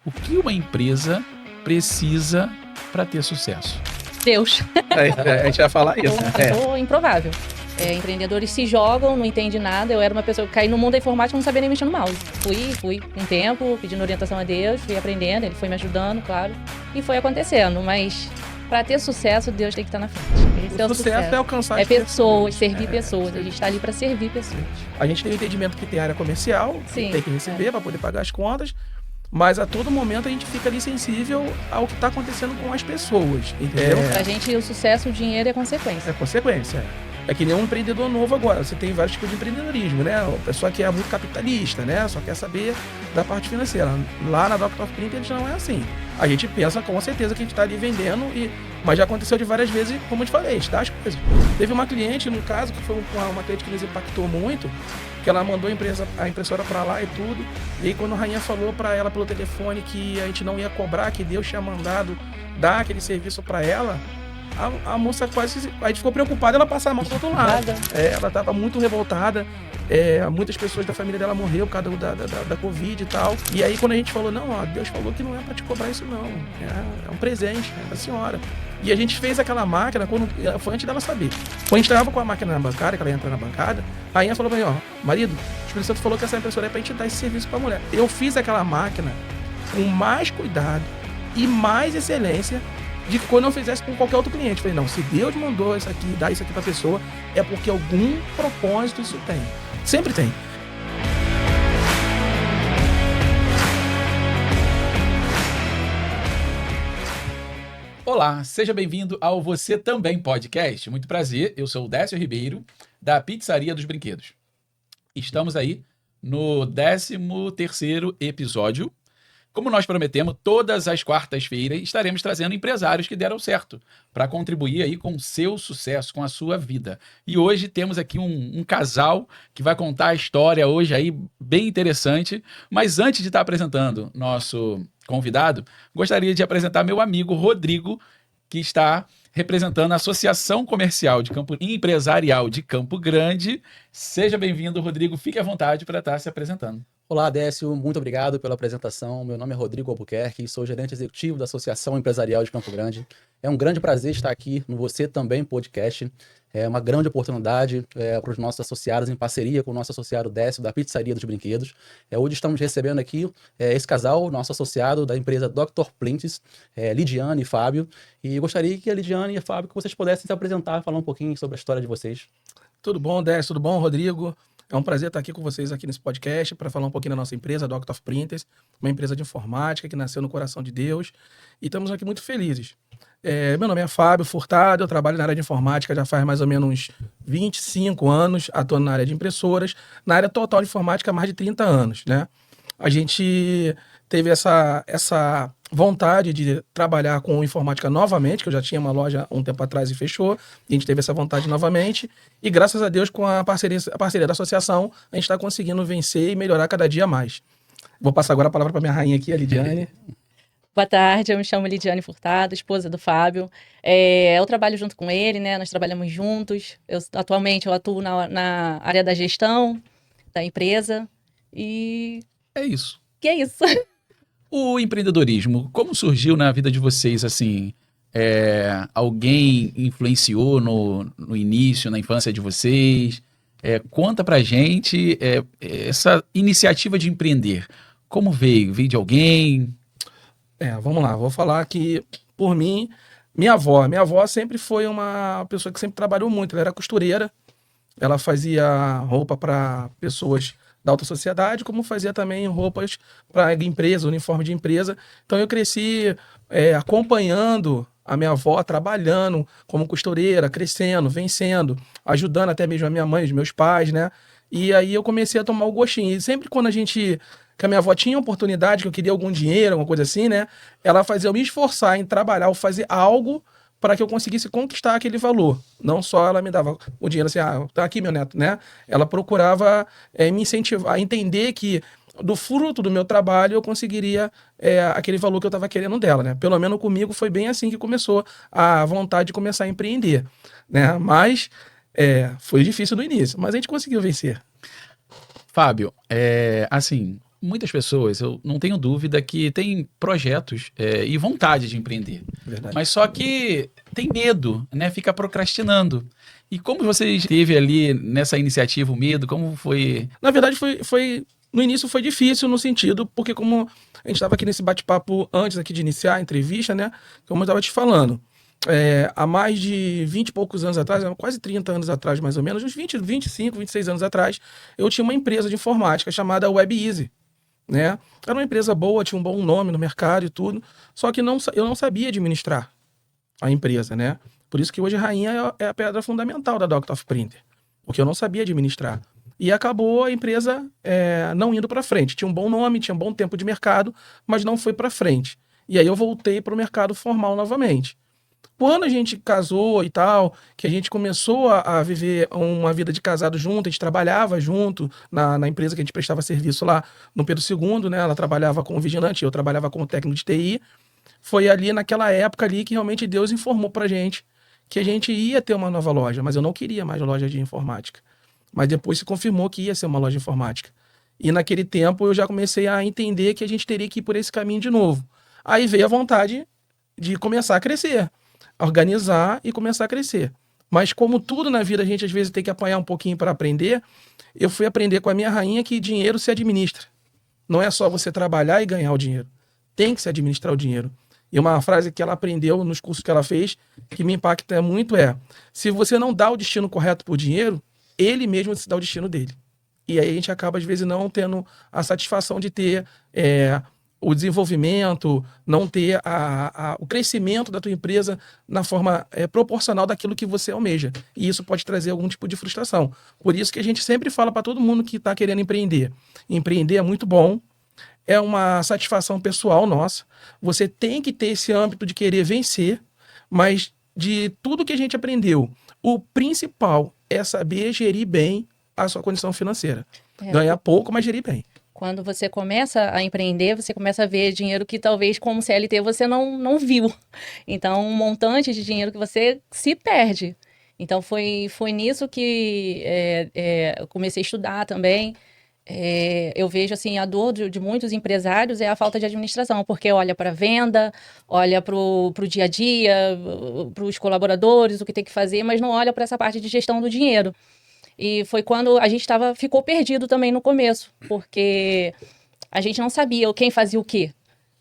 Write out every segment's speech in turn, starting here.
O que uma empresa precisa para ter sucesso? Deus. A gente vai falar isso. Ou improvável. Empreendedores se jogam, não entendem nada. Eu era uma pessoa que caí no mundo da informática, não sabia nem mexer no mouse. Fui um tempo, pedindo orientação a Deus, fui aprendendo, ele foi me ajudando, claro. E foi acontecendo, mas para ter sucesso, Deus tem que estar na frente. Esse é o sucesso. É alcançar as pessoas, servir pessoas. A gente está ali para servir pessoas. A gente tem o entendimento que tem área comercial, Sim, tem que receber para poder pagar as contas, mas a todo momento a gente fica ali sensível ao que está acontecendo com as pessoas, entendeu? Pra gente, o sucesso, o dinheiro é consequência. É consequência. É que nem um empreendedor novo agora. Você tem vários tipos de empreendedorismo, né? A pessoa que é muito capitalista, né? Só quer saber da parte financeira. Lá na Dr. Printers não é assim. A gente pensa com certeza que a gente está ali vendendo, mas já aconteceu de várias vezes, como eu te falei, dar as coisas. Teve uma cliente, no caso, que foi uma cliente que nos impactou muito, que ela mandou a impressora para lá e tudo. E aí quando a rainha falou para ela pelo telefone que a gente não ia cobrar, que Deus tinha mandado dar aquele serviço para ela, a moça quase... A gente ficou preocupada ela passar a mão do outro lado. Ela estava muito revoltada. Muitas pessoas da família dela morreram por causa da Covid e tal. E aí quando a gente falou, não, ó, Deus falou que não é para te cobrar isso não. É um presente, da senhora. E a gente fez aquela máquina, foi antes dela saber. Quando a gente estava com a máquina na bancada, que ela ia entrar na bancada, a rainha falou pra mim, ó, marido, o Espírito Santo falou que essa impressora é pra gente dar esse serviço pra mulher. Eu fiz aquela máquina com mais cuidado e mais excelência de que quando eu fizesse com qualquer outro cliente. Falei, não, se Deus mandou isso aqui, dar isso aqui pra pessoa, é porque algum propósito isso tem. Sempre tem. Olá, seja bem-vindo ao Você Também Podcast. Muito prazer, eu sou o Décio Ribeiro, da Pizzaria dos Brinquedos. Estamos aí no 13º episódio. Como nós prometemos, todas as quartas-feiras estaremos trazendo empresários que deram certo para contribuir aí com o seu sucesso, com a sua vida. E hoje temos aqui um casal que vai contar a história hoje aí bem interessante. Mas antes de estar apresentando nosso convidado, gostaria de apresentar meu amigo Rodrigo, que está representando a Associação Comercial e Empresarial de Campo Grande. Seja bem-vindo, Rodrigo. Fique à vontade para estar se apresentando. Olá, Décio. Muito obrigado pela apresentação. Meu nome é Rodrigo Albuquerque, sou gerente executivo da Associação Empresarial de Campo Grande. É um grande prazer estar aqui no Você Também Podcast. É uma grande oportunidade para os nossos associados, em parceria com o nosso associado Décio, da Pizzaria dos Brinquedos. Hoje estamos recebendo aqui esse casal, nosso associado da empresa Dr. Prints, Lidiane e Fábio. E gostaria que a Lidiane e a Fábio que vocês pudessem se apresentar, falar um pouquinho sobre a história de vocês. Tudo bom, Décio? Tudo bom, Rodrigo? É um prazer estar aqui com vocês aqui nesse podcast para falar um pouquinho da nossa empresa, Dr. Printers, uma empresa de informática que nasceu no coração de Deus. E estamos aqui muito felizes. Meu nome é Fábio Furtado, eu trabalho na área de informática já faz mais ou menos uns 25 anos, atuando na área de impressoras. Na área total de informática há mais de 30 anos, né? A gente teve essa vontade de trabalhar com informática novamente, que eu já tinha uma loja um tempo atrás e fechou, e a gente teve essa vontade novamente, e graças a Deus com a parceria da associação, a gente está conseguindo vencer e melhorar cada dia mais. Vou passar agora a palavra para minha rainha aqui, a Lidiane. Boa tarde, eu me chamo Lidiane Furtado, esposa do Fábio. Eu trabalho junto com ele, né? Nós trabalhamos juntos. Atualmente eu atuo na área da gestão da empresa e... É isso. Que é isso? O empreendedorismo, como surgiu na vida de vocês, assim? Alguém influenciou no início, na infância de vocês? Conta pra gente essa iniciativa de empreender. Como veio? Veio de alguém? Vamos lá. Vou falar que, por mim, minha avó sempre foi uma pessoa que sempre trabalhou muito. Ela era costureira. Ela fazia roupa para pessoas da alta sociedade, como fazia também roupas para empresa, uniforme de empresa. Então eu cresci acompanhando a minha avó trabalhando como costureira, crescendo, vencendo, ajudando até mesmo a minha mãe, os meus pais, né? E aí eu comecei a tomar o gostinho. E sempre quando que a minha avó tinha oportunidade, que eu queria algum dinheiro, alguma coisa assim, né? Ela fazia eu me esforçar em trabalhar ou fazer algo para que eu conseguisse conquistar aquele valor. Não só ela me dava o dinheiro assim, tá aqui meu neto, né? Ela procurava me incentivar a entender que do fruto do meu trabalho eu conseguiria aquele valor que eu estava querendo dela, né? Pelo menos comigo foi bem assim que começou a vontade de começar a empreender, né? Mas foi difícil no início, mas a gente conseguiu vencer. Fábio, assim, muitas pessoas, eu não tenho dúvida que têm projetos e vontade de empreender. Verdade. Mas só que tem medo, né? Fica procrastinando. E como você teve ali nessa iniciativa o medo? Como foi? Na verdade, no início foi difícil no sentido, porque como a gente estava aqui nesse bate-papo antes aqui de iniciar a entrevista, né? Como eu estava te falando, há mais de 20 e poucos anos atrás, quase 30 anos atrás mais ou menos, uns 20, 25, 26 anos atrás, eu tinha uma empresa de informática chamada WebEasy, né? Era uma empresa boa, tinha um bom nome no mercado e tudo, só que eu não sabia administrar a empresa, né? Por isso que hoje a Rainha é a pedra fundamental da Dr. of Printer, porque eu não sabia administrar. E acabou a empresa não indo para frente. Tinha um bom nome, tinha um bom tempo de mercado, mas não foi para frente. E aí eu voltei para o mercado formal novamente. Quando a gente casou e tal, que a gente começou a viver uma vida de casado junto, a gente trabalhava junto na empresa que a gente prestava serviço lá no Pedro II, né? Ela trabalhava como vigilante, eu trabalhava como técnico de TI. Foi ali naquela época ali que realmente Deus informou pra gente que a gente ia ter uma nova loja, mas eu não queria mais loja de informática. Mas depois se confirmou que ia ser uma loja de informática. E naquele tempo eu já comecei a entender que a gente teria que ir por esse caminho de novo. Aí veio a vontade de começar a crescer, organizar e começar a crescer. Mas como tudo na vida a gente às vezes tem que apanhar um pouquinho para aprender, eu fui aprender com a minha rainha que dinheiro se administra. Não é só você trabalhar e ganhar o dinheiro. Tem que se administrar o dinheiro. E uma frase que ela aprendeu nos cursos que ela fez, que me impacta muito se você não dá o destino correto para o dinheiro, ele mesmo se dá o destino dele. E aí a gente acaba, às vezes, não tendo a satisfação de ter o desenvolvimento, não ter o crescimento da tua empresa na forma proporcional daquilo que você almeja. E isso pode trazer algum tipo de frustração. Por isso que a gente sempre fala para todo mundo que está querendo empreender. Empreender é muito bom, é uma satisfação pessoal nossa. Você tem que ter esse âmbito de querer vencer, mas de tudo que a gente aprendeu, o principal é saber gerir bem a sua condição financeira. Ganhar pouco, mas gerir bem. Quando você começa a empreender, você começa a ver dinheiro que talvez como CLT você não viu. Então, um montante de dinheiro que você se perde. Então, foi nisso que eu comecei a estudar também. Eu vejo assim, a dor de muitos empresários é a falta de administração, porque olha para a venda, olha para o dia a dia, para os colaboradores, o que tem que fazer, mas não olha para essa parte de gestão do dinheiro. E foi quando a gente ficou perdido também no começo, porque a gente não sabia quem fazia o quê,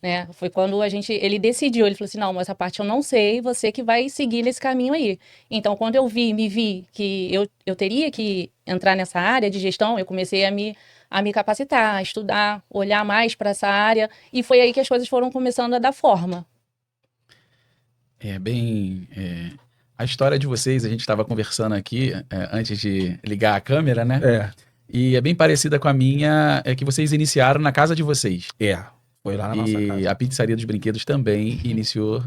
né? Foi quando ele decidiu, ele falou assim, não, mas essa parte eu não sei, você que vai seguir nesse caminho aí. Então, quando eu me vi que eu teria que entrar nessa área de gestão, eu comecei a me capacitar, a estudar, olhar mais para essa área, e foi aí que as coisas foram começando a dar forma. A história de vocês, a gente estava conversando aqui antes de ligar a câmera, né? E é bem parecida com a minha, que vocês iniciaram na casa de vocês. Foi lá na nossa casa. E a Pizzaria dos Brinquedos também iniciou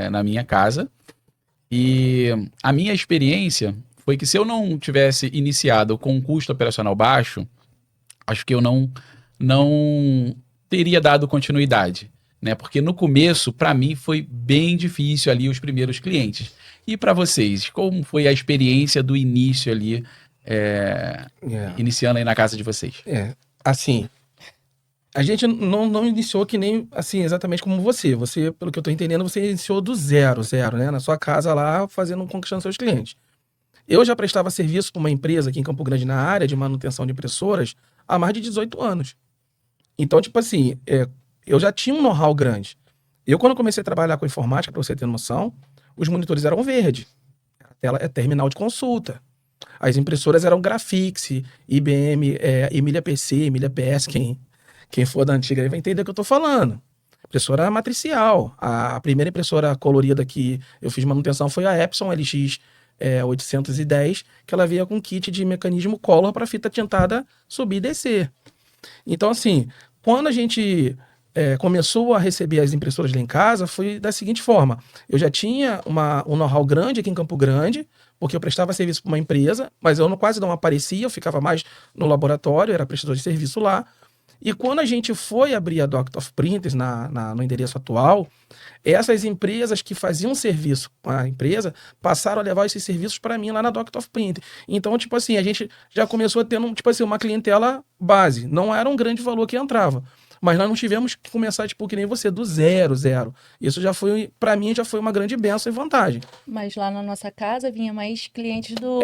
na minha casa. E a minha experiência foi que se eu não tivesse iniciado com um custo operacional baixo, acho que eu não teria dado continuidade, né? Porque no começo, para mim, foi bem difícil ali os primeiros clientes. E para vocês, como foi a experiência do início ali, iniciando aí na casa de vocês? Assim, a gente não iniciou que nem, assim, exatamente como você. Você, pelo que eu tô entendendo, você iniciou do zero, né? Na sua casa lá, conquistando seus clientes. Eu já prestava serviço para uma empresa aqui em Campo Grande, na área de manutenção de impressoras, há mais de 18 anos. Então, tipo assim, eu já tinha um know-how grande. Eu, quando comecei a trabalhar com informática, para você ter noção, os monitores eram verde. A tela é terminal de consulta. As impressoras eram Grafix, IBM, Emilia PC, Emilia PS. Quem for da antiga aí vai entender o que eu tô falando. Impressora matricial. A primeira impressora colorida que eu fiz manutenção foi a Epson LX 810, que ela veio com kit de mecanismo Color para fita tintada subir e descer. Então, assim, quando a gente começou a receber as impressoras lá em casa, foi da seguinte forma. Eu já tinha um know-how grande aqui em Campo Grande, porque eu prestava serviço para uma empresa, mas eu quase não aparecia, eu ficava mais no laboratório, era prestador de serviço lá. E quando a gente foi abrir a Doctor of Printers no endereço atual, essas empresas que faziam serviço com a empresa passaram a levar esses serviços para mim lá na Doctor of Printer. Então, tipo assim, a gente já começou a ter tipo assim, uma clientela base. Não era um grande valor que entrava. Mas nós não tivemos que começar, tipo, que nem você, do zero. Isso já foi, para mim, já foi uma grande bênção e vantagem. Mas lá na nossa casa vinha mais clientes do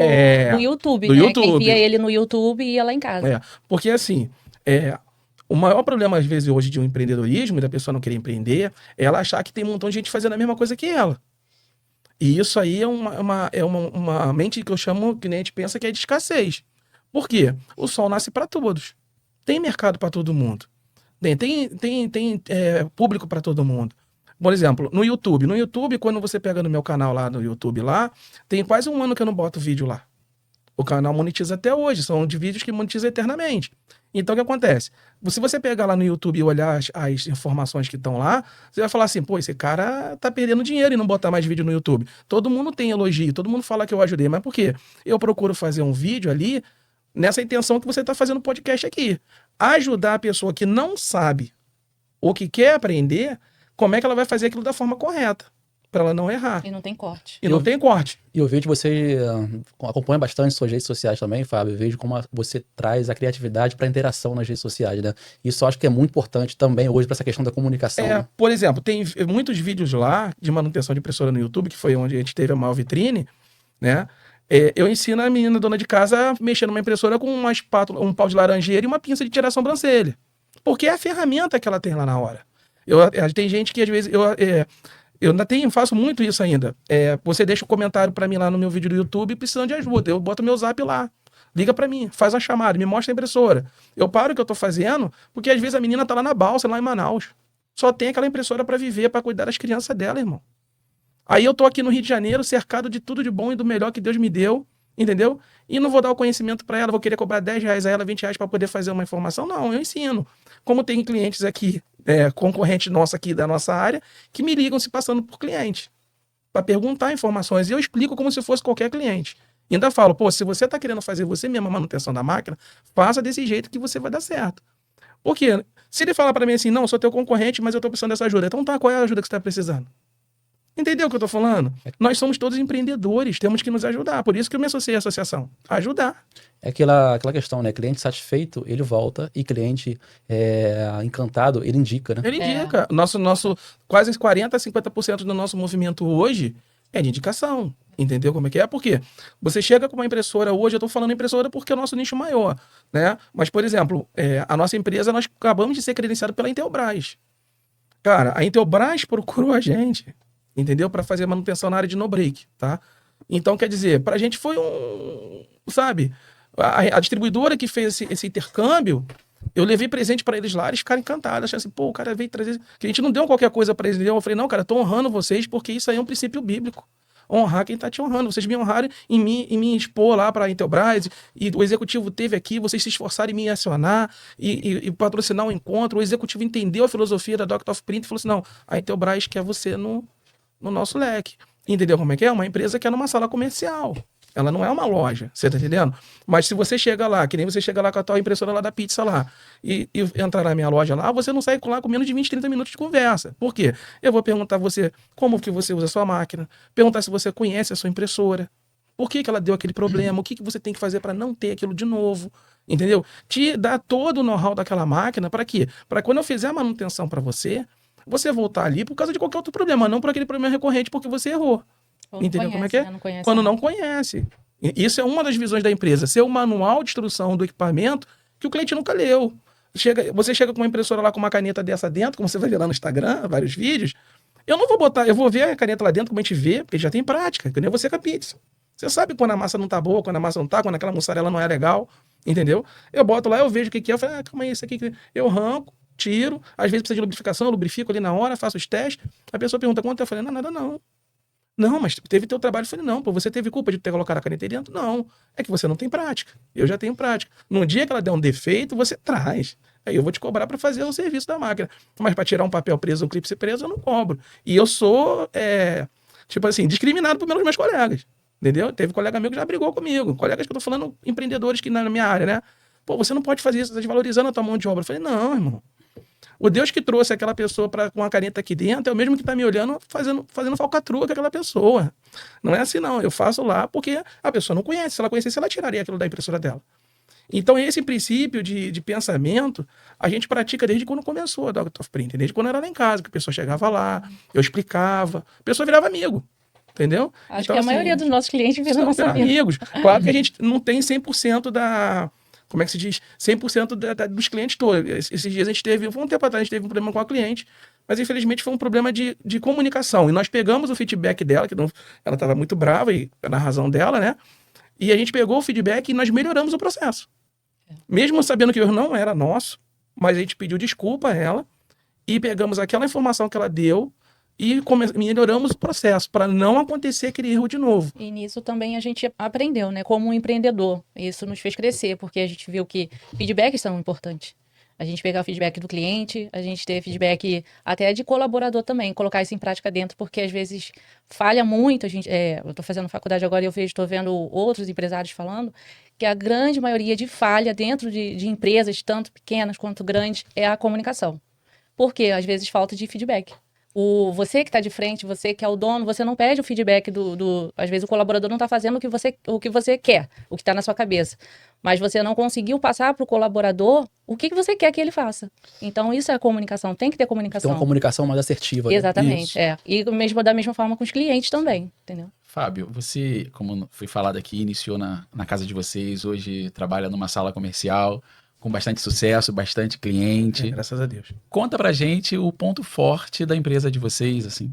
YouTube, do né? YouTube. Quem via ele no YouTube e ia lá em casa. Porque assim, o maior problema, às vezes, hoje de um empreendedorismo e da pessoa não querer empreender é ela achar que tem um montão de gente fazendo a mesma coisa que ela. E isso aí é uma mente que eu chamo, que nem a gente pensa que é de escassez. Por quê? O sol nasce para todos. Tem mercado para todo mundo. Tem público para todo mundo. Por exemplo, no YouTube. No YouTube, quando você pega no meu canal lá no YouTube lá, tem quase um ano que eu não boto vídeo lá. O canal monetiza até hoje. São de vídeos que monetizam eternamente. Então, o que acontece? Se você pegar lá no YouTube e olhar as informações que estão lá, você vai falar assim, pô, esse cara tá perdendo dinheiro e não botar mais vídeo no YouTube. Todo mundo tem elogio, todo mundo fala que eu ajudei. Mas por quê? Eu procuro fazer um vídeo ali nessa intenção que você tá fazendo podcast aqui. Ajudar a pessoa que não sabe ou que quer aprender, como é que ela vai fazer aquilo da forma correta, para ela não errar. E não tem corte. E não tem corte. E eu vejo que você acompanha bastante suas redes sociais também, Fábio. Eu vejo como você traz a criatividade para a interação nas redes sociais, né? Isso eu acho que é muito importante também hoje para essa questão da comunicação. Né? Por exemplo, tem muitos vídeos lá de manutenção de impressora no YouTube, que foi onde a gente teve a maior vitrine, né? Eu ensino a menina dona de casa a mexer numa impressora com uma espátula, um pau de laranjeira e uma pinça de tirar a sobrancelha. Porque é a ferramenta que ela tem lá na hora. Tem gente que às vezes... Eu ainda faço muito isso ainda. Você deixa um comentário pra mim lá no meu vídeo do YouTube precisando de ajuda. Eu boto meu zap lá. Liga pra mim, faz uma chamada, me mostra a impressora. Eu paro o que eu tô fazendo, porque às vezes a menina tá lá na balsa, lá em Manaus. Só tem aquela impressora pra viver, pra cuidar das crianças dela, irmão. Aí eu tô aqui no Rio de Janeiro, cercado de tudo de bom e do melhor que Deus me deu, entendeu? E não vou dar o conhecimento pra ela, vou querer cobrar R$10 a ela, R$20 pra poder fazer uma informação. Não, eu ensino. Como tem clientes aqui, concorrentes nossos aqui da nossa área, que me ligam se passando por cliente, para perguntar informações. E eu explico como se fosse qualquer cliente. E ainda falo, pô, se você está querendo fazer você mesmo a manutenção da máquina, faça desse jeito que você vai dar certo. Por quê? Se ele falar para mim assim, não, eu sou teu concorrente, mas eu estou precisando dessa ajuda. Então tá, qual é a ajuda que você está precisando? Entendeu o que eu tô falando? Nós somos todos empreendedores, temos que nos ajudar. Por isso que eu me associei à associação. Ajudar. É aquela questão, né? Cliente satisfeito, ele volta. E cliente encantado, ele indica, né? Ele indica. Nosso quase 40% a 50% do nosso movimento hoje é de indicação. Entendeu como é que é? Por quê? Você chega com uma impressora hoje, eu tô falando impressora porque é o nosso nicho maior, né? Mas, por exemplo, a nossa empresa, nós acabamos de ser credenciados pela Intelbras. Cara, a Intelbras procurou a gente, entendeu? Para fazer manutenção na área de no-break, tá? Então, quer dizer, pra gente foi sabe? A distribuidora que fez esse intercâmbio, eu levei presente para eles lá, eles ficaram encantados, acharam assim, pô, o cara veio trazer... Que a gente não deu qualquer coisa para eles, entendeu? Eu falei, não, cara, tô honrando vocês porque isso aí é um princípio bíblico. Honrar quem tá te honrando. Vocês me honraram em me expor lá para a Intelbras, e o executivo teve aqui, vocês se esforçaram em me acionar e patrocinar um encontro. O executivo entendeu a filosofia da Doctor of Print e falou assim, não, a Intelbras quer você no nosso leque. Entendeu como é que é? Uma empresa que é numa sala comercial. Ela não é uma loja, você tá entendendo? Mas se você chega lá, que nem você chega lá com a tua impressora lá da pizza lá, e entrar na minha loja lá, você não sai lá com menos de 20, 30 minutos de conversa. Por quê? Eu vou perguntar a você como que você usa a sua máquina, perguntar se você conhece a sua impressora, por que ela deu aquele problema, o que você tem que fazer para não ter aquilo de novo, entendeu? Te dar todo o know-how daquela máquina, para quê? Para quando eu fizer a manutenção para você voltar ali por causa de qualquer outro problema, não por aquele problema recorrente porque você errou. Entendeu como é que é? Quando não conhece. Isso é uma das visões da empresa. Ser o manual de instrução do equipamento que o cliente nunca leu. Você chega com uma impressora lá com uma caneta dessa dentro, como você vai ver lá no Instagram, vários vídeos. Eu não vou botar, eu vou ver a caneta lá dentro como a gente vê, porque já tem prática, que nem você com a pizza. Você sabe quando a massa não tá boa, quando a massa não tá, quando aquela mussarela não é legal, entendeu? Eu boto lá, eu vejo o que é, eu falo, calma aí, isso aqui, eu arranco, tiro, às vezes precisa de lubrificação, eu lubrifico ali na hora, faço os testes, a pessoa pergunta quanto, eu falei, não, nada não. Não, mas teve teu trabalho. Eu falei, não, pô, você teve culpa de ter colocado a caneta aí dentro? Não, é que você não tem prática. Eu já tenho prática. No dia que ela der um defeito, você traz. Aí eu vou te cobrar para fazer o serviço da máquina. Mas para tirar um papel preso, um clipe preso, eu não cobro. E eu sou, tipo assim, discriminado pelos meus colegas. Entendeu? Teve colega meu que já brigou comigo. Colegas que eu tô falando, empreendedores que na minha área, né? Pô, você não pode fazer isso, você tá desvalorizando a tua mão de obra. Eu falei, não, irmão. O Deus que trouxe aquela pessoa com a caneta aqui dentro é o mesmo que tá me olhando fazendo falcatrua com aquela pessoa. Não é assim, não. Eu faço lá porque a pessoa não conhece. Se ela conhecesse, ela tiraria aquilo da impressora dela. Então, esse princípio de pensamento, a gente pratica desde quando começou a Doctor of Printing, desde quando era lá em casa, que a pessoa chegava lá, eu explicava, a pessoa virava amigo, entendeu? Acho Então, que a assim, maioria dos nossos clientes vira nossa amiga. amigos. Claro que a gente não tem 100% como é que se diz? 100% dos clientes todos. Esses dias a gente teve, um tempo atrás, a gente teve um problema com a cliente, mas infelizmente foi um problema de comunicação. E nós pegamos o feedback dela, ela estava muito brava, e na razão dela, né? E a gente pegou o feedback e nós melhoramos o processo. Mesmo sabendo que o erro não era nosso, mas a gente pediu desculpa a ela e pegamos aquela informação que ela deu e melhoramos o processo para não acontecer aquele erro de novo. E nisso também a gente aprendeu, né? Como um empreendedor. Isso nos fez crescer, porque a gente viu que feedbacks são importantes. A gente pegar o feedback do cliente, a gente ter feedback até de colaborador também, colocar isso em prática dentro, porque às vezes falha muito. Eu estou fazendo faculdade agora e estou vendo outros empresários falando que a grande maioria de falha dentro de empresas, tanto pequenas quanto grandes, é a comunicação. Porque às vezes falta de feedback. Você que está de frente, você que é o dono, você não pede o feedback às vezes o colaborador não está fazendo o que você quer, o que está na sua cabeça. Mas você não conseguiu passar para o colaborador o que você quer que ele faça. Então, isso é a comunicação. Tem que ter comunicação. Tem uma comunicação mais assertiva. Né? Exatamente, E da mesma forma com os clientes também, entendeu? Fábio, você, como foi falado aqui, iniciou na casa de vocês, hoje trabalha numa sala comercial, com bastante sucesso, bastante cliente. Graças a Deus. Conta pra gente o ponto forte da empresa de vocês, assim.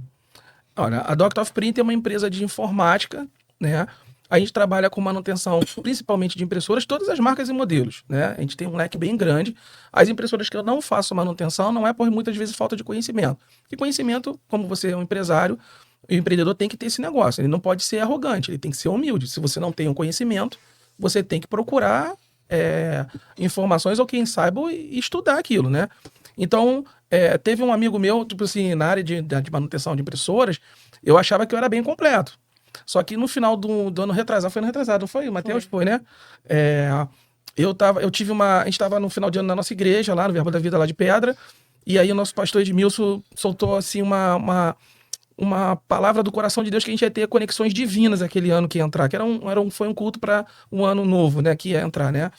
Olha, a Doctor of Print é uma empresa de informática, né? A gente trabalha com manutenção principalmente de impressoras, todas as marcas e modelos, né? A gente tem um leque bem grande. As impressoras que eu não faço manutenção não é por muitas vezes falta de conhecimento. E conhecimento, como você é um empresário, o empreendedor tem que ter esse negócio. Ele não pode ser arrogante, ele tem que ser humilde. Se você não tem um conhecimento, você tem que procurar informações ou quem saiba e estudar aquilo, né? Então, teve um amigo meu, tipo assim, na área de manutenção de impressoras, eu achava que eu era bem completo. Só que no final do ano retrasado, foi ano retrasado, não foi? O Matheus foi, né? A gente estava no final de ano na nossa igreja, lá no Verbo da Vida, lá de Pedra, e aí o nosso pastor Edmilson soltou, assim, uma palavra do coração de Deus que a gente ia ter conexões divinas aquele ano que ia entrar, que foi um culto para um ano novo, né, que ia entrar, né?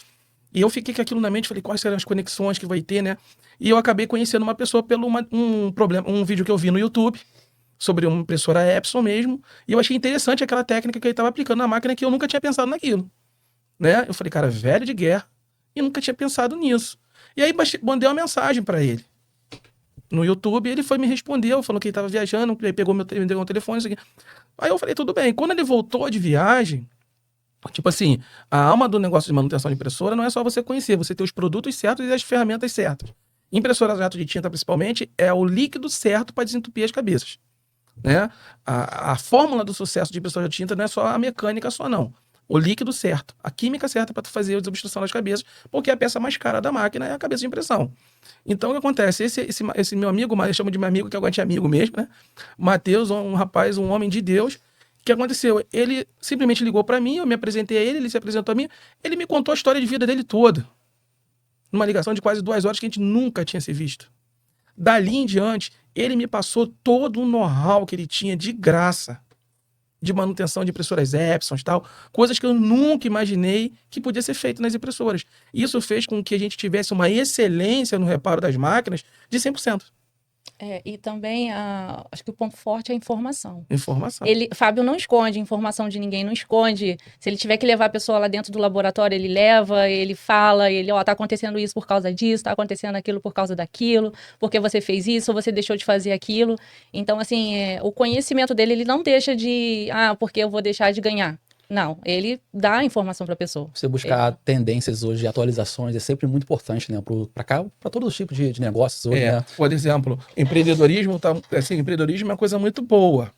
E eu fiquei com aquilo na mente, falei, quais serão as conexões que vai ter, né? E eu acabei conhecendo uma pessoa pelo um vídeo que eu vi no YouTube, sobre uma impressora Epson mesmo, e eu achei interessante aquela técnica que ele estava aplicando na máquina que eu nunca tinha pensado naquilo, né? Eu falei, cara, velho de guerra, e nunca tinha pensado nisso. E aí mandei uma mensagem para ele no YouTube, ele me respondeu, falou que ele estava viajando, ele me deu um telefone, isso aqui. Aí eu falei, tudo bem. Quando ele voltou de viagem, tipo assim, a alma do negócio de manutenção de impressora não é só você conhecer, você ter os produtos certos e as ferramentas certas. Impressora jato de tinta, principalmente, é o líquido certo para desentupir as cabeças, né? A fórmula do sucesso de impressora de tinta não é só a mecânica só, não. O líquido certo, a química certa para tu fazer a desobstrução das cabeças, porque a peça mais cara da máquina é a cabeça de impressão. Então, o que acontece? Esse meu amigo, eu chamo de meu amigo, que agora é amigo mesmo, né? Matheus, um rapaz, um homem de Deus. O que aconteceu? Ele simplesmente ligou para mim, eu me apresentei a ele se apresentou a mim, ele me contou a história de vida dele toda. Numa ligação de quase 2 horas que a gente nunca tinha se visto. Dali em diante, ele me passou todo o know-how que ele tinha de graça, de manutenção de impressoras Epson e tal, coisas que eu nunca imaginei que podia ser feito nas impressoras. Isso fez com que a gente tivesse uma excelência no reparo das máquinas de 100%. E também, acho que o ponto forte é a informação. Informação. Fábio não esconde informação de ninguém, não esconde. Se ele tiver que levar a pessoa lá dentro do laboratório, ele leva, ele fala, tá acontecendo isso por causa disso, tá acontecendo aquilo por causa daquilo, porque você fez isso ou você deixou de fazer aquilo. Então, assim, o conhecimento dele, ele não deixa porque eu vou deixar de ganhar. Não, ele dá a informação para a pessoa. Você buscar tendências hoje, atualizações, é sempre muito importante, né? Para todos os tipos de negócios hoje, né? Por exemplo, empreendedorismo é uma coisa muito boa.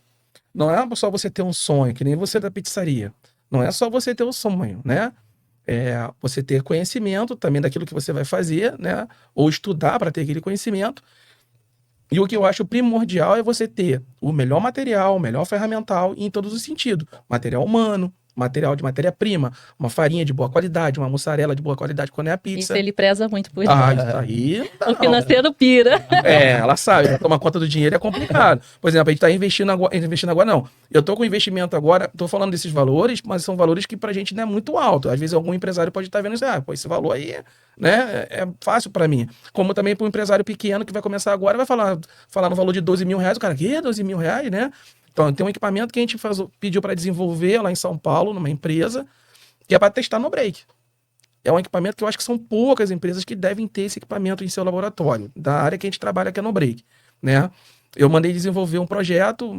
Não é só você ter um sonho, que nem você da pizzaria. Não é só você ter o sonho, né? Você ter conhecimento também daquilo que você vai fazer, né? Ou estudar para ter aquele conhecimento. E o que eu acho primordial é você ter o melhor material, o melhor ferramental em todos os sentidos. Material humano, material de matéria-prima, uma farinha de boa qualidade, uma mussarela de boa qualidade quando é a Isso pizza. ele preza muito por isso. Isso aí não dá, O não. financeiro pira. Ela sabe, ela toma conta do dinheiro é complicado. Por exemplo, a gente está investindo agora, não. Eu tô com investimento agora, tô falando desses valores, mas são valores que pra gente não é muito alto. Às vezes algum empresário pode estar vendo isso, pô, esse valor aí, né, é fácil pra mim. Como também para um empresário pequeno que vai começar agora, vai falar no valor de 12 mil reais, o cara, que 12 mil reais, né? Então, tem um equipamento que a gente pediu para desenvolver lá em São Paulo, numa empresa, que é para testar no break. É um equipamento que eu acho que são poucas empresas que devem ter esse equipamento em seu laboratório, da área que a gente trabalha, que é no break, né? Eu mandei desenvolver um projeto,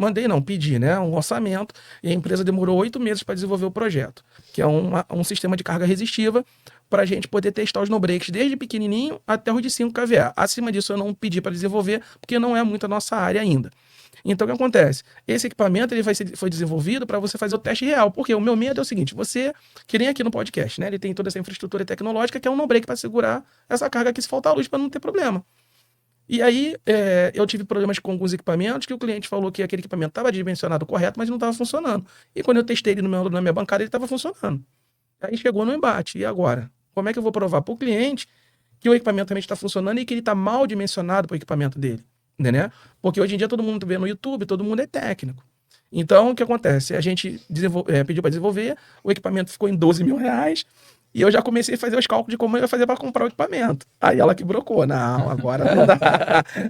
pedi, né? Um orçamento, e a empresa demorou 8 meses para desenvolver o projeto, que é um sistema de carga resistiva para a gente poder testar os no-breaks desde pequenininho até os de 5 kVA. Acima disso eu não pedi para desenvolver, porque não é muito a nossa área ainda. Então, o que acontece? Esse equipamento foi desenvolvido para você fazer o teste real. Porque o meu medo é o seguinte, você, que nem aqui no podcast, né? Ele tem toda essa infraestrutura tecnológica que é um no-break para segurar essa carga aqui se faltar luz para não ter problema. E aí, eu tive problemas com alguns equipamentos que o cliente falou que aquele equipamento estava dimensionado correto, mas não estava funcionando. E quando eu testei ele na minha bancada, ele estava funcionando. Aí chegou no embate. E agora? Como é que eu vou provar para o cliente que o equipamento realmente está funcionando e que ele está mal dimensionado para o equipamento dele? Entendeu? Porque hoje em dia todo mundo vê no YouTube, todo mundo é técnico. Então, o que acontece? A gente pediu para desenvolver, o equipamento ficou em 12 mil reais e eu já comecei a fazer os cálculos de como eu ia fazer para comprar o equipamento. Aí ela que brocou. Não, agora não dá.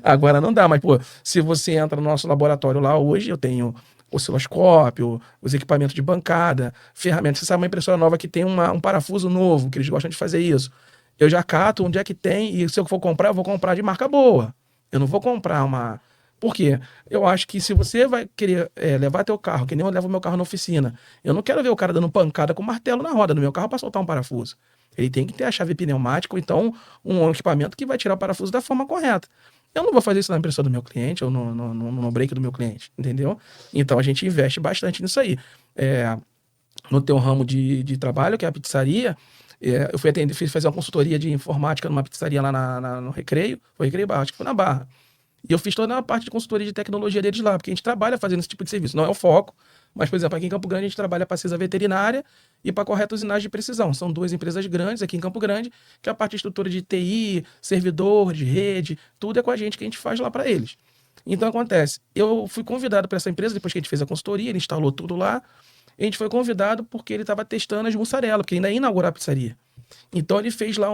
Agora não dá. Mas, pô, se você entra no nosso laboratório lá hoje, eu tenho osciloscópio, os equipamentos de bancada, ferramentas. Você sabe uma impressora nova que tem um parafuso novo, que eles gostam de fazer isso. Eu já cato onde é que tem e se eu for comprar, eu vou comprar de marca boa. Eu não vou comprar uma... Por quê? Eu acho que se você vai querer levar teu carro, que nem eu levo meu carro na oficina, eu não quero ver o cara dando pancada com martelo na roda do meu carro para soltar um parafuso. Ele tem que ter a chave pneumática ou então um equipamento que vai tirar o parafuso da forma correta. Eu não vou fazer isso na impressora do meu cliente ou no break do meu cliente, entendeu? Então a gente investe bastante nisso aí. No teu ramo de trabalho, que é a pizzaria, eu fiz fazer uma consultoria de informática numa pizzaria lá no Recreio. Foi Recreio Barra, acho que foi na Barra. E eu fiz toda a parte de consultoria de tecnologia deles lá, porque a gente trabalha fazendo esse tipo de serviço. Não é o foco, mas, por exemplo, aqui em Campo Grande a gente trabalha para a CISA Veterinária e para a Correta Usinagem de Precisão. São 2 empresas grandes aqui em Campo Grande, que a parte de estrutura de TI, servidor, de rede, tudo é com a gente que a gente faz lá para eles. Então, acontece, eu fui convidado para essa empresa, depois que a gente fez a consultoria, ele instalou tudo lá. A gente foi convidado porque ele estava testando as mussarela, porque ainda ia inaugurar a pizzaria. Então ele fez lá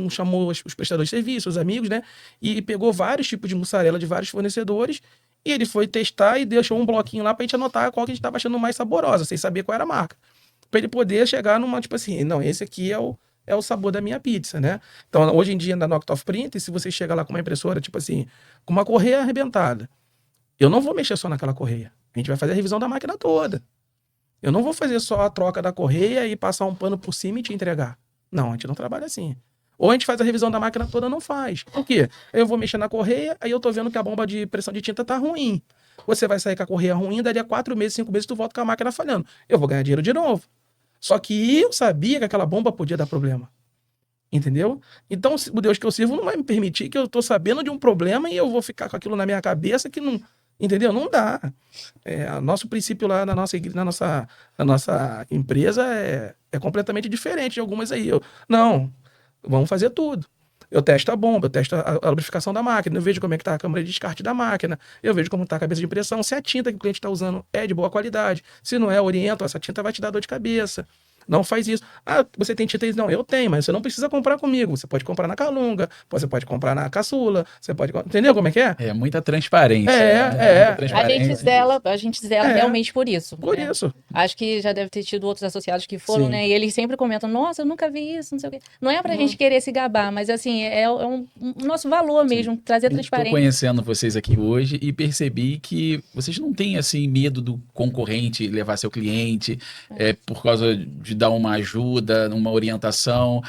chamou os prestadores de serviço, os amigos, né? E pegou vários tipos de mussarela de vários fornecedores e ele foi testar e deixou um bloquinho lá pra gente anotar qual que a gente tava achando mais saborosa, sem saber qual era a marca. Pra ele poder chegar numa, tipo assim, não, esse aqui é o sabor da minha pizza, né? Então hoje em dia na Octopus Print, se você chega lá com uma impressora, tipo assim, com uma correia arrebentada, eu não vou mexer só naquela correia. A gente vai fazer a revisão da máquina toda. Eu não vou fazer só a troca da correia e passar um pano por cima e te entregar. Não, a gente não trabalha assim. Ou a gente faz a revisão da máquina toda, não faz. Por quê? Eu vou mexer na correia, aí eu tô vendo que a bomba de pressão de tinta tá ruim. Você vai sair com a correia ruim, daria 4 meses, 5 meses, tu volta com a máquina falhando. Eu vou ganhar dinheiro de novo. Só que eu sabia que aquela bomba podia dar problema. Entendeu? Então, o Deus que eu sirvo não vai me permitir que eu tô sabendo de um problema e eu vou ficar com aquilo na minha cabeça que não... Entendeu? Não dá. Nosso princípio lá na nossa empresa é completamente diferente de algumas aí. Não, vamos fazer tudo. Eu testo a bomba, eu testo a lubrificação da máquina, eu vejo como é que tá a câmara de descarte da máquina, eu vejo como tá a cabeça de impressão, se a tinta que o cliente está usando é de boa qualidade, se não é, oriento, essa tinta vai te dar dor de cabeça. Não faz isso. Ah, você tem tinta? Não, eu tenho, mas você não precisa comprar comigo. Você pode comprar na Calunga, você pode comprar na Caçula, você pode... Entendeu como é que é? É muita transparência. A gente zela realmente por isso. Por isso. Acho que já deve ter tido outros associados que foram, né? E eles sempre comentam, nossa, eu nunca vi isso, não sei o quê. Não é pra gente querer se gabar, mas assim, é um nosso valor mesmo, trazer transparência. Estou conhecendo vocês aqui hoje e percebi que vocês não têm, assim, medo do concorrente levar seu cliente por causa de dar uma ajuda, uma orientação.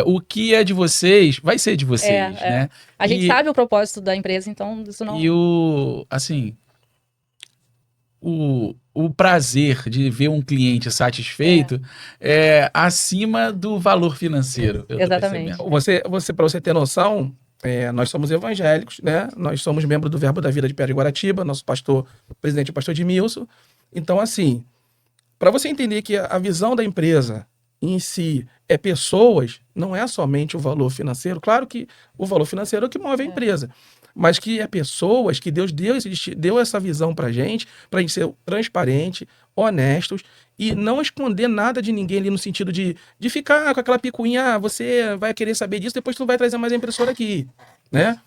O que é de vocês, vai ser de vocês, né? A gente sabe o propósito da empresa, então isso não... E o prazer de ver um cliente satisfeito é acima do valor financeiro. Exatamente. Para você ter noção, nós somos evangélicos, né? Nós somos membros do Verbo da Vida de Pedra de Guaratiba, nosso pastor, presidente é o pastor Edmilson. Então, assim, para você entender que a visão da empresa em si é pessoas, não é somente o valor financeiro. Claro que o valor financeiro é o que move a empresa, mas que é pessoas, que Deus deu essa visão pra gente ser transparente, honestos e não esconder nada de ninguém ali no sentido de ficar com aquela picuinha, você vai querer saber disso, depois tu não vai trazer mais a impressora aqui, né?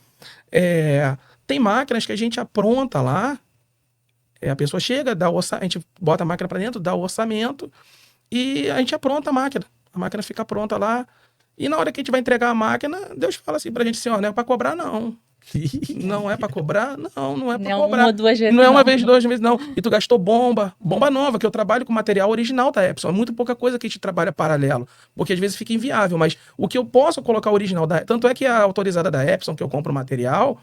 Tem máquinas que a gente apronta lá, a pessoa chega, a gente bota a máquina para dentro, dá o orçamento e a gente apronta a máquina. A máquina fica pronta lá e na hora que a gente vai entregar a máquina, Deus fala assim pra gente assim, ó, não é para cobrar não. Não é para cobrar? Não é para cobrar. Uma ou duas vezes não é uma vez, 2 vezes, não. E tu gastou bomba nova, que eu trabalho com material original da Epson. É muito pouca coisa que a gente trabalha paralelo, porque às vezes fica inviável, mas o que eu posso colocar original da tanto é que a autorizada da Epson, que eu compro material,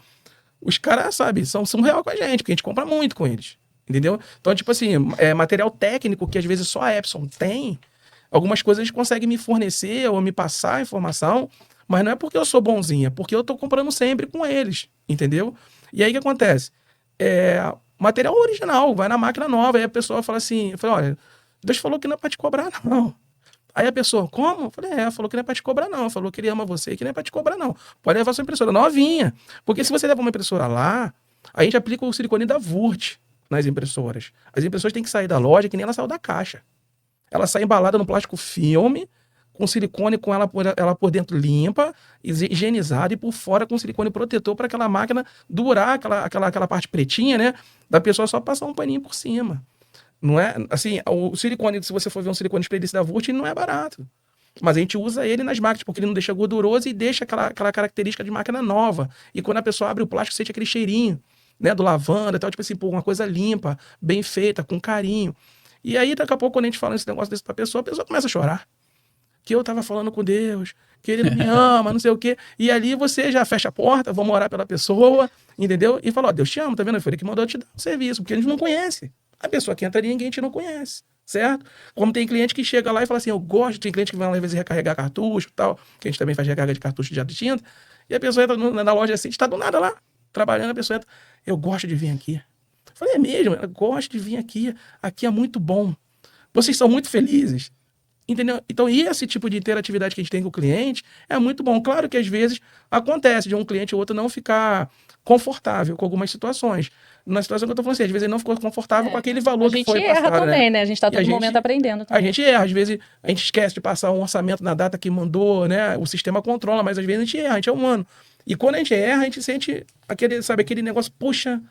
os caras, sabe, são surreal com a gente, porque a gente compra muito com eles, entendeu? Então, tipo assim, material técnico que às vezes só a Epson tem, algumas coisas eles conseguem me fornecer ou me passar a informação, mas não é porque eu sou bonzinho, é porque eu tô comprando sempre com eles, entendeu? E aí o que acontece? Material original, vai na máquina nova, aí a pessoa fala assim, eu falei, olha, Deus falou que não é pra te cobrar, não. Aí a pessoa, como? Eu falei, falou que não é pra te cobrar, não. Falou que ele ama você, que não é pra te cobrar, não. Pode levar sua impressora novinha. Porque se você levar uma impressora lá, a gente aplica o silicone da Wurt nas impressoras. As impressoras têm que sair da loja que nem ela saiu da caixa. Ela sai embalada no plástico filme, com silicone, com ela por dentro limpa, higienizada, e por fora com silicone protetor para aquela máquina durar, aquela parte pretinha, né? Da pessoa só passar um paninho por cima. Não é, assim, o silicone, se você for ver um silicone spray desse da Wurt, ele não é barato. Mas a gente usa ele nas máquinas, porque ele não deixa gorduroso e deixa aquela característica de máquina nova. E quando a pessoa abre o plástico, sente aquele cheirinho, né, do lavanda e tal, tipo assim, pô, uma coisa limpa, bem feita, com carinho. E aí, daqui a pouco, quando a gente fala esse negócio desse pra pessoa, a pessoa começa a chorar. Que eu tava falando com Deus, que ele não me ama, não sei o quê. E ali você já fecha a porta, vamos orar pela pessoa, entendeu? E fala, ó, Deus te ama, tá vendo? Foi ele que mandou te dar um serviço, porque a gente não conhece. A pessoa que entra ali, ninguém te não conhece, certo? Como tem cliente que chega lá e fala assim, eu gosto, tem cliente que vai lá às vezes recarregar cartucho e tal, que a gente também faz recarga de cartucho de jato de tinta, e a pessoa entra na loja assim, está do nada lá, trabalhando, a pessoa entra, eu gosto de vir aqui. Eu falei, é mesmo? Eu gosto de vir aqui é muito bom. Vocês são muito felizes. Entendeu? Então, esse tipo de interatividade que a gente tem com o cliente é muito bom. Claro que às vezes acontece de um cliente ou outro não ficar confortável com algumas situações. Na situação que eu tô falando assim, às vezes ele não ficou confortável com aquele valor que foi passado. A gente erra também, né? A gente tá todo momento aprendendo também. A gente erra, às vezes a gente esquece de passar um orçamento na data que mandou, né? O sistema controla, mas às vezes a gente erra, a gente é humano. E quando a gente erra, a gente sente aquele negócio, puxa...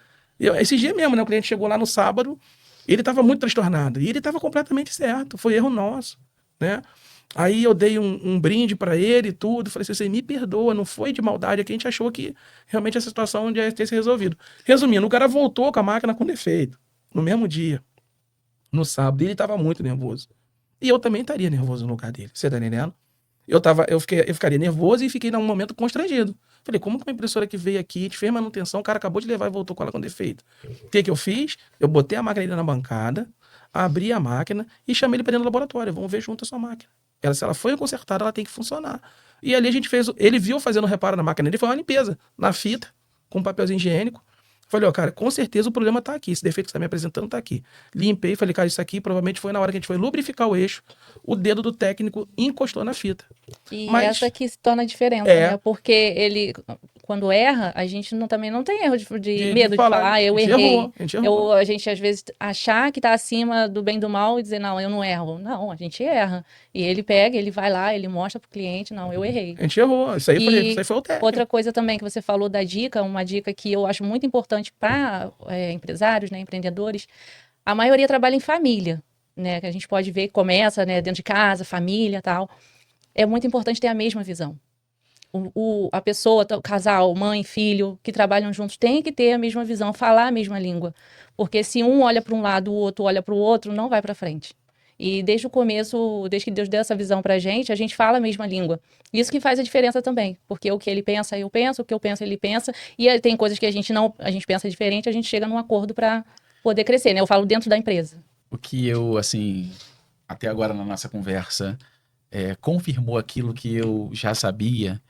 Esse dia mesmo, né? O cliente chegou lá no sábado, ele tava muito transtornado. E ele tava completamente certo, foi erro nosso. Né? Aí eu dei um brinde para ele e tudo, falei assim, você me perdoa, não foi de maldade, aqui a gente achou que realmente a situação ia ter se resolvido. Resumindo, o cara voltou com a máquina com defeito, no mesmo dia, no sábado, e ele estava muito nervoso. E eu também estaria nervoso no lugar dele, você tá entendendo? Eu ficaria nervoso e fiquei num momento constrangido. Falei, como que uma impressora que veio aqui, te fez manutenção, o cara acabou de levar e voltou com ela com defeito. O que eu fiz? Eu botei a máquina dele na bancada, abri a máquina e chamei ele para dentro do laboratório. Vamos ver junto a sua máquina. Se ela foi consertada, ela tem que funcionar. E ali a gente fez... Ele viu fazendo reparo na máquina dele, foi uma limpeza na fita, com um papelzinho higiênico. Falei, ó, cara, com certeza o problema tá aqui. Esse defeito que você tá me apresentando tá aqui. Limpei, falei, cara, isso aqui provavelmente foi na hora que a gente foi lubrificar o eixo, o dedo do técnico encostou na fita. E essa que se torna a diferença, né? Porque ele... Quando erra, a gente também não tem erro de medo de falar, eu errei. A gente, às vezes, achar que tá acima do bem e do mal e dizer, não, eu não erro. Não, a gente erra. E ele pega, ele vai lá, ele mostra pro cliente, não, eu errei. A gente errou. Isso aí foi o técnico. Outra coisa também que você falou da dica, uma dica que eu acho muito importante para empresários, né, empreendedores, a maioria trabalha em família, né? Que a gente pode ver que começa, né, dentro de casa, família e tal. É muito importante ter a mesma visão. A pessoa, o casal, mãe, filho, que trabalham juntos, tem que ter a mesma visão, falar a mesma língua. Porque se um olha para um lado, o outro olha para o outro, não vai para frente. E desde o começo, desde que Deus deu essa visão pra gente, a gente fala a mesma língua. Isso que faz a diferença também. Porque o que ele pensa, eu penso, o que eu penso, ele pensa. E tem coisas que a gente pensa diferente, a gente chega num acordo para poder crescer, né? Eu falo dentro da empresa. O que eu, assim, até agora na nossa conversa, confirmou aquilo que eu já sabia,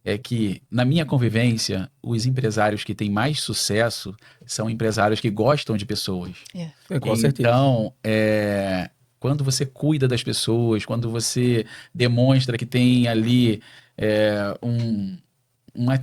é que, na minha convivência, os empresários que têm mais sucesso são empresários que gostam de pessoas. Com certeza. Então, quando você cuida das pessoas, quando você demonstra que tem ali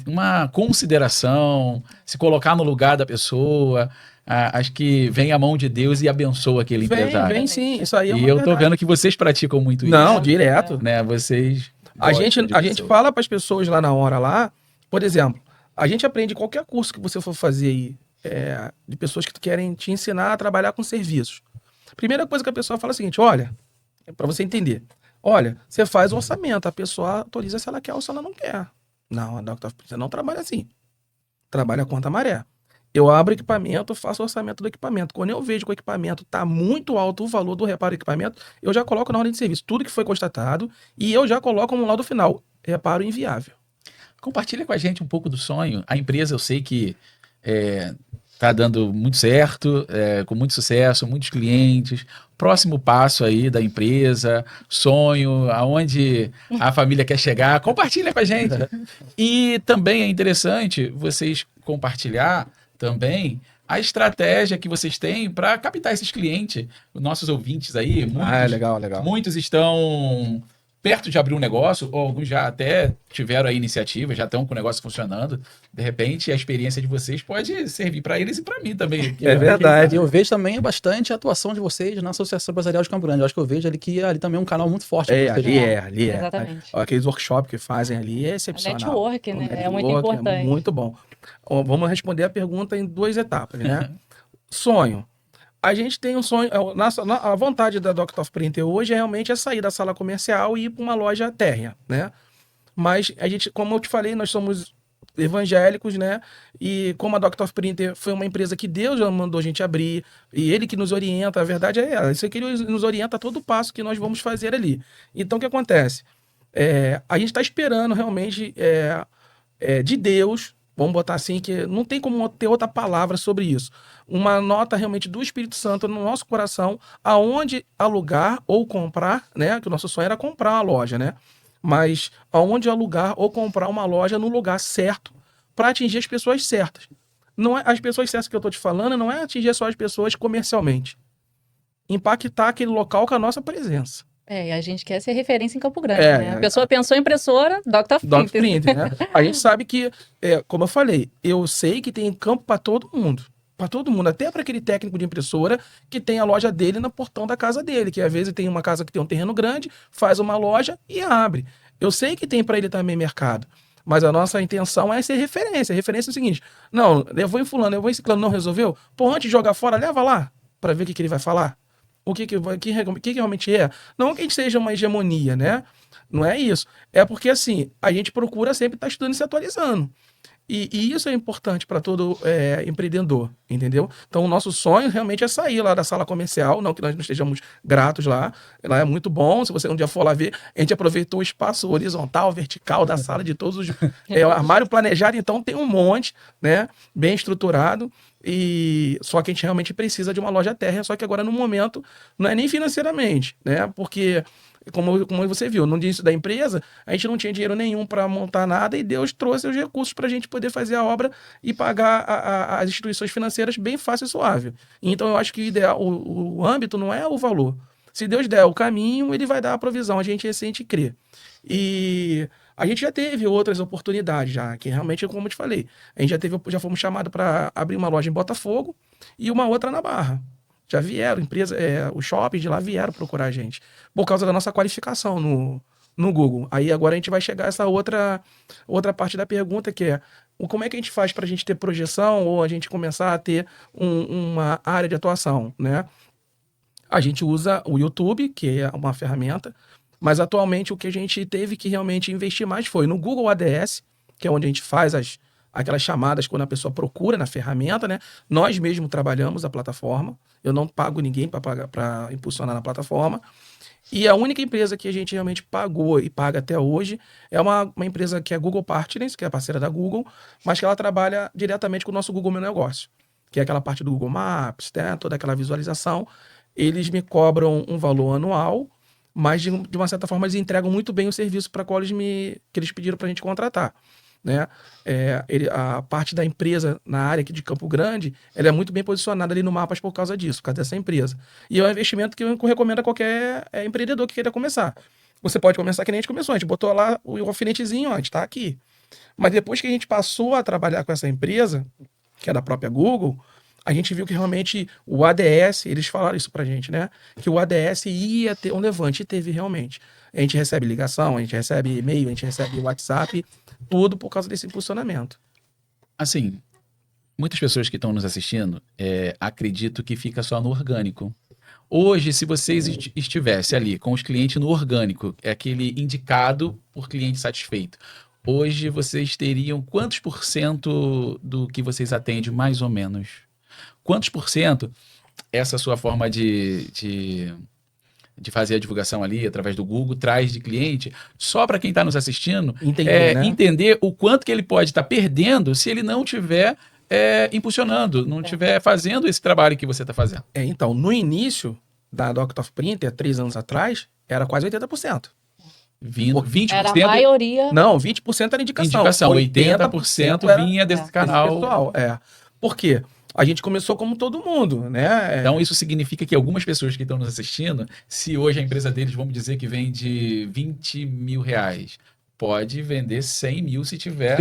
uma consideração, se colocar no lugar da pessoa, acho que vem a mão de Deus e abençoa aquele empresário. Vem sim, isso aí é E uma eu tô verdade. vendo que vocês praticam muito Não, isso, direto. né? Vocês A gostam gente, de a gente pessoas. fala para as pessoas lá na hora lá, por exemplo, a gente aprende qualquer curso que você for fazer aí, de pessoas que querem te ensinar a trabalhar com serviços. Primeira coisa que a pessoa fala é o seguinte, olha, para você entender, olha, você faz o orçamento, a pessoa autoriza se ela quer ou se ela não quer. Não, a Dr. Printer não trabalha assim. Trabalha a conta maré. Eu abro equipamento, faço o orçamento do equipamento. Quando eu vejo que o equipamento está muito alto o valor do reparo do equipamento, eu já coloco na ordem de serviço tudo que foi constatado e eu já coloco no laudo final. Reparo inviável. Compartilha com a gente um pouco do sonho. A empresa, eu sei que tá dando muito certo, com muito sucesso, muitos clientes. Próximo passo aí da empresa, sonho, aonde a família quer chegar. Compartilha com a gente. E também é interessante vocês compartilhar também a estratégia que vocês têm para captar esses clientes, os nossos ouvintes aí. Legal. Muitos estão perto de abrir um negócio, ou alguns já até tiveram a iniciativa, já estão com o negócio funcionando. De repente, a experiência de vocês pode servir para eles e para mim também. É verdade. E eu vejo também bastante a atuação de vocês na Associação Empresarial de Campo Grande. Eu acho que eu vejo ali que ali também é um canal muito forte. pra vocês. Ali é. Exatamente. Aqueles workshops que fazem ali é excepcional. Network, né? É muito Network importante. É muito bom. Ó, vamos responder a pergunta em 2 etapas, né? Sonho. A gente tem um sonho. A vontade da Dr. Printer hoje realmente é sair da sala comercial e ir para uma loja térrea, né? Mas a gente, como eu te falei, nós somos evangélicos, né? E como a Dr. Printer foi uma empresa que Deus já mandou a gente abrir, e ele que nos orienta, a verdade é essa. Isso aqui nos orienta a todo passo que nós vamos fazer ali. Então, o que acontece? A gente está esperando realmente de Deus. Vamos botar assim, que não tem como ter outra palavra sobre isso. Uma nota realmente do Espírito Santo no nosso coração, aonde alugar ou comprar, né? Que o nosso sonho era comprar uma loja, né? Mas aonde alugar ou comprar uma loja no lugar certo para atingir as pessoas certas. Não é, as pessoas certas que eu estou te falando não é atingir só as pessoas comercialmente. Impactar aquele local com a nossa presença. E a gente quer ser referência em Campo Grande, né? A pessoa pensou em impressora, Dr. Dr. Printer. Printer, né? A gente sabe que, como eu falei, eu sei que tem campo para todo mundo. Para todo mundo, até para aquele técnico de impressora que tem a loja dele no portão da casa dele, que às vezes tem uma casa que tem um terreno grande, faz uma loja e abre. Eu sei que tem para ele também mercado, mas a nossa intenção é ser referência. A referência é o seguinte: não, eu vou em fulano, eu vou em ciclano, não resolveu? Pô, antes de jogar fora, leva lá para ver o que ele vai falar. O que realmente é. Não que a gente seja uma hegemonia, né? Não é isso. É porque, assim, a gente procura sempre estar estudando e se atualizando. E isso é importante para todo empreendedor, entendeu? Então, o nosso sonho realmente é sair lá da sala comercial, não que nós não estejamos gratos lá. Lá é muito bom, se você um dia for lá ver, a gente aproveitou o espaço horizontal, vertical da sala de todos os... o armário planejado, então, tem um monte, né? Bem estruturado. E só que a gente realmente precisa de uma loja térrea, só que agora no momento não é nem financeiramente, né? Porque como você viu, no início da empresa, a gente não tinha dinheiro nenhum para montar nada e Deus trouxe os recursos para a gente poder fazer a obra e pagar as instituições financeiras bem fácil e suave. Então eu acho que o ideal, o âmbito não é o valor. Se Deus der o caminho, ele vai dar a provisão, a gente crê. E a gente já teve outras oportunidades já, que realmente, como eu te falei, a gente já fomos chamados para abrir uma loja em Botafogo e uma outra na Barra. Já vieram, os shoppings de lá vieram procurar a gente, por causa da nossa qualificação no Google. Aí agora a gente vai chegar a essa outra parte da pergunta, que é como é que a gente faz para a gente ter projeção ou a gente começar a ter uma área de atuação, né? A gente usa o YouTube, que é uma ferramenta, mas atualmente o que a gente teve que realmente investir mais foi no Google ADS, que é onde a gente faz aquelas chamadas quando a pessoa procura na ferramenta, né? Nós mesmos trabalhamos a plataforma, eu não pago ninguém para impulsionar na plataforma. E a única empresa que a gente realmente pagou e paga até hoje é uma empresa que é a Google Partners, que é a parceira da Google, mas que ela trabalha diretamente com o nosso Google Meu Negócio, que é aquela parte do Google Maps, né? Toda aquela visualização. Eles me cobram um valor anual, mas de uma certa forma eles entregam muito bem o serviço para qual que eles pediram para a gente contratar. né? A parte da empresa na área aqui de Campo Grande, ela é muito bem posicionada ali no Mapas por causa disso, por causa dessa empresa. E é um investimento que eu recomendo a qualquer empreendedor que queira começar. Você pode começar que nem a gente começou, a gente botou lá o alfinetezinho, ó, a gente tá aqui. Mas depois que a gente passou a trabalhar com essa empresa, que é da própria Google, a gente viu que realmente o ADS, eles falaram isso pra gente, né? Que o ADS ia ter um levante, e teve realmente. A gente recebe ligação, a gente recebe e-mail, a gente recebe WhatsApp, tudo por causa desse impulsionamento. Assim, muitas pessoas que estão nos assistindo, acredito que fica só no orgânico. Hoje, se vocês estivessem ali com os clientes no orgânico, é aquele indicado por cliente satisfeito. Hoje, vocês teriam quantos por cento do que vocês atendem, mais ou menos? Quantos por cento essa sua forma de fazer a divulgação ali através do Google traz de cliente, só para quem está nos assistindo Entender, né? entender o quanto que ele pode estar perdendo se ele não estiver impulsionando, não estiver fazendo esse trabalho que você está fazendo. Então, no início da Dr. Printer, 3 anos atrás, era quase 80%. Vindo 20%. Era a maioria. Não, 20% era indicação. 80% vinha desse canal. Pessoal, Por quê? A gente começou como todo mundo, né? Então, isso significa que algumas pessoas que estão nos assistindo, se hoje a empresa deles, vamos dizer que vende 20 mil reais, pode vender 100 mil se tiver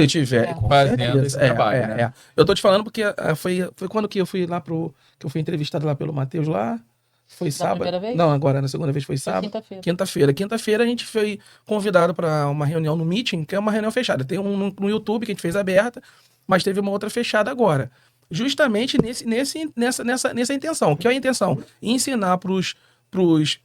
fazendo esse trabalho. Né? Eu tô te falando porque foi quando que eu fui lá que eu fui entrevistado lá pelo Matheus lá. Foi sábado. primeira vez? Não, agora na segunda vez foi sábado. Quinta-feira. Quinta-feira a gente foi convidado para uma reunião no Meeting, que é uma reunião fechada. Tem um no YouTube que a gente fez aberta, mas teve uma outra fechada agora. Justamente nessa intenção. Que é a intenção? Ensinar para os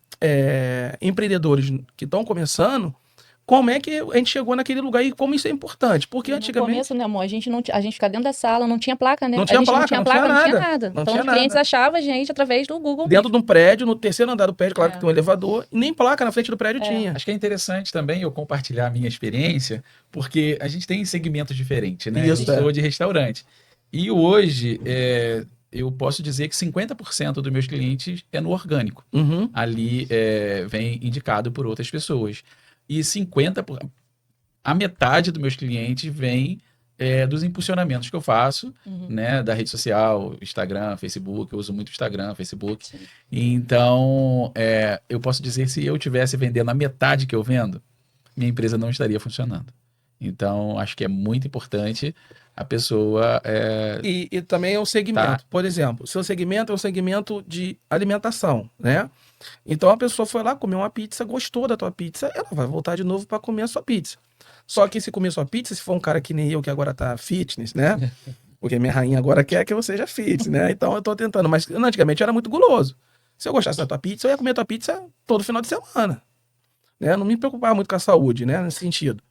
empreendedores que estão começando como é que a gente chegou naquele lugar e como isso é importante. Porque antigamente... No começo, né, amor? A gente ficava dentro da sala, não tinha placa, né? Não tinha placa, não tinha nada. Então os clientes achavam a gente através do Google. Dentro de um prédio, no terceiro andar do prédio, claro que tem um elevador, e nem placa na frente do prédio tinha. Acho que é interessante também eu compartilhar a minha experiência, porque a gente tem segmentos diferentes, né? Isso, eu sou de restaurante. E hoje, eu posso dizer que 50% dos meus clientes é no orgânico. Uhum. Ali vem indicado por outras pessoas. E a metade dos meus clientes vem dos impulsionamentos que eu faço, né? Da rede social, Instagram, Facebook. Eu uso muito Instagram, Facebook. Sim. Então, eu posso dizer que se eu tivesse vendendo a metade que eu vendo, minha empresa não estaria funcionando. Então, acho que é muito importante a pessoa... E também é um segmento. Tá. Por exemplo, seu segmento é um segmento de alimentação, né? Então a pessoa foi lá, comeu uma pizza, gostou da tua pizza, ela vai voltar de novo para comer a sua pizza. Só que se comer sua pizza, se for um cara que nem eu, que agora tá fitness, né? Porque minha rainha agora quer que eu seja fitness, né? Então eu tô tentando. Mas antigamente eu era muito guloso. Se eu gostasse da tua pizza, eu ia comer a tua pizza todo final de semana. Né? Não me preocupava muito com a saúde, né? Nesse sentido.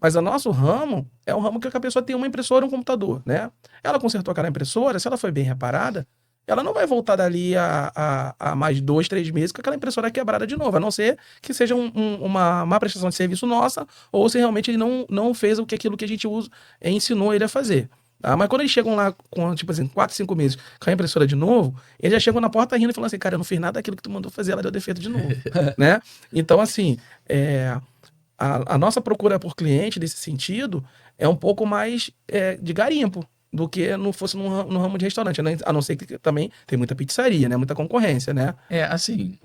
Mas o nosso ramo é um ramo que a pessoa tem uma impressora e um computador, né? Ela consertou aquela impressora, se ela foi bem reparada, ela não vai voltar dali a mais 2, 3 meses com aquela impressora quebrada de novo, a não ser que seja uma má prestação de serviço nossa, ou se realmente ele não fez aquilo que a gente ensinou ele a fazer. Tá? Mas quando eles chegam lá com, tipo assim, 4, 5 meses com a impressora de novo, eles já chegam na porta rindo e falando assim, cara, eu não fiz nada daquilo que tu mandou fazer, ela deu defeito de novo, né? Então, assim, a nossa procura por cliente, nesse sentido, é um pouco mais de garimpo do que não fosse no ramo de restaurante, né? A não ser que também tem muita pizzaria, né? Muita concorrência, né? Assim,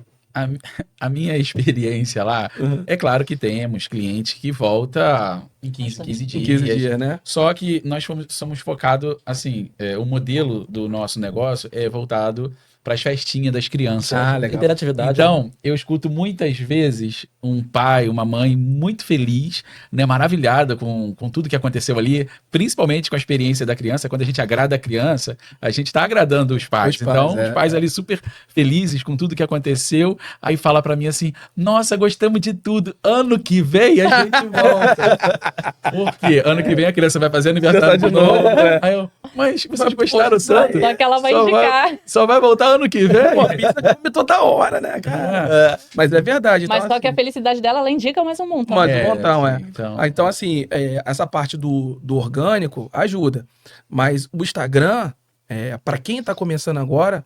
a minha experiência lá, é claro que temos clientes que voltam em 15 dias. Em 15 dias, né? Só que nós somos focados, assim, o modelo do nosso negócio é voltado para as festinhas das crianças. Ah, legal. Interatividade. Então, eu escuto muitas vezes um pai, uma mãe muito feliz, né, maravilhada com tudo que aconteceu ali, principalmente com a experiência da criança. Quando a gente agrada a criança, a gente está agradando os pais. Então, os pais ali super felizes com tudo que aconteceu, aí fala para mim assim, nossa, gostamos de tudo, ano que vem a gente volta. Por quê? Ano que vem a criança vai fazer aniversário de novo. Aí eu, mas vocês gostaram tanto? Só que ela vai indicar. Só vai voltar ano que vem? Pô, a pizza come toda hora, né, cara? Mas é verdade. Então, Mas só que a felicidade dela, ela indica mais um montão. Mais um montão, Então, assim, essa parte do orgânico ajuda. Mas o Instagram, para quem tá começando agora,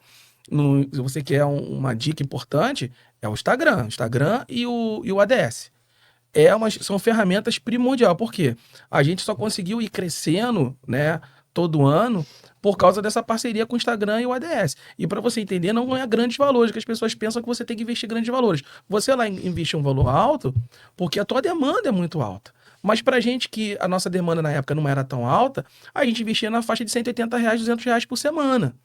se você quer uma dica importante, é o Instagram. Instagram e o ADS. são ferramentas primordiais. Por quê? A gente só conseguiu ir crescendo, né, todo ano por causa dessa parceria com o Instagram e o ADS. E para você entender, não é grandes valores, que as pessoas pensam que você tem que investir grandes valores. Você lá investe um valor alto porque a tua demanda é muito alta. Mas pra gente que a nossa demanda na época não era tão alta, a gente investia na faixa de R$180, R$200 por semana.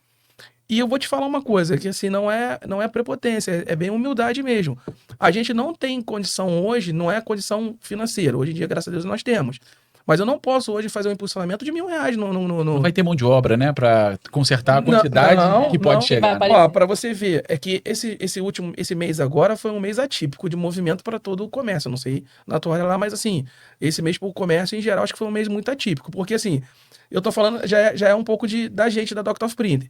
E eu vou te falar uma coisa, que assim, não é prepotência, é bem humildade mesmo. A gente não tem condição hoje, não é condição financeira. Hoje em dia, graças a Deus, nós temos. Mas eu não posso hoje fazer um impulsionamento de R$1.000 Não vai ter mão de obra, né? Pra consertar a quantidade que pode chegar. Vai Né? Ó, pra você ver, é que esse mês agora foi um mês atípico de movimento para todo o comércio. Eu não sei na tua área lá, mas assim, esse mês pro comércio em geral, acho que foi um mês muito atípico. Porque assim, eu tô falando, já é um pouco da gente, da Dr. of Print.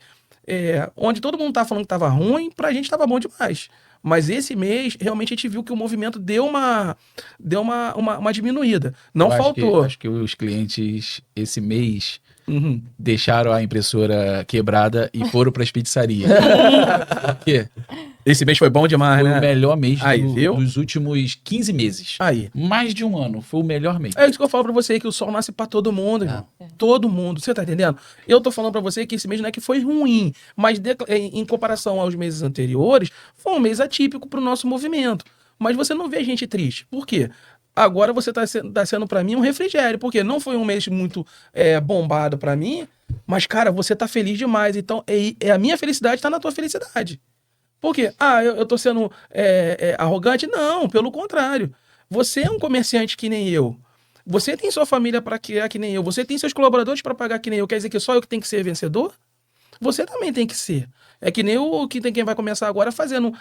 Onde todo mundo tá falando que tava ruim, pra gente tava bom demais. Mas esse mês, realmente, a gente viu que o movimento deu uma diminuída. Não faltou. Acho que os clientes, esse mês, Uhum. deixaram a impressora quebrada e foram para as pizzarias. Porque Esse mês foi bom demais, foi né? o melhor mês Aí, viu? dos últimos 15 meses. Aí. Mais de um ano. Foi o melhor mês. É isso que eu falo pra você, que o sol nasce pra todo mundo, irmão. Todo mundo, você tá entendendo? Eu tô falando pra você que esse mês não é que foi ruim, mas em comparação aos meses anteriores, foi um mês atípico pro nosso movimento. Mas você não vê a gente triste. Por quê? Agora você tá sendo pra mim um refrigério, porque não foi um mês muito bombado pra mim, mas, cara, você tá feliz demais. Então, a minha felicidade tá na tua felicidade. Por quê? Eu tô sendo arrogante? Não, pelo contrário. Você é um comerciante que nem eu. Você tem sua família para criar que nem eu. Você tem seus colaboradores para pagar que nem eu. Quer dizer que só eu que tenho que ser vencedor? Você também tem que ser. É que nem quem vai começar agora fazendo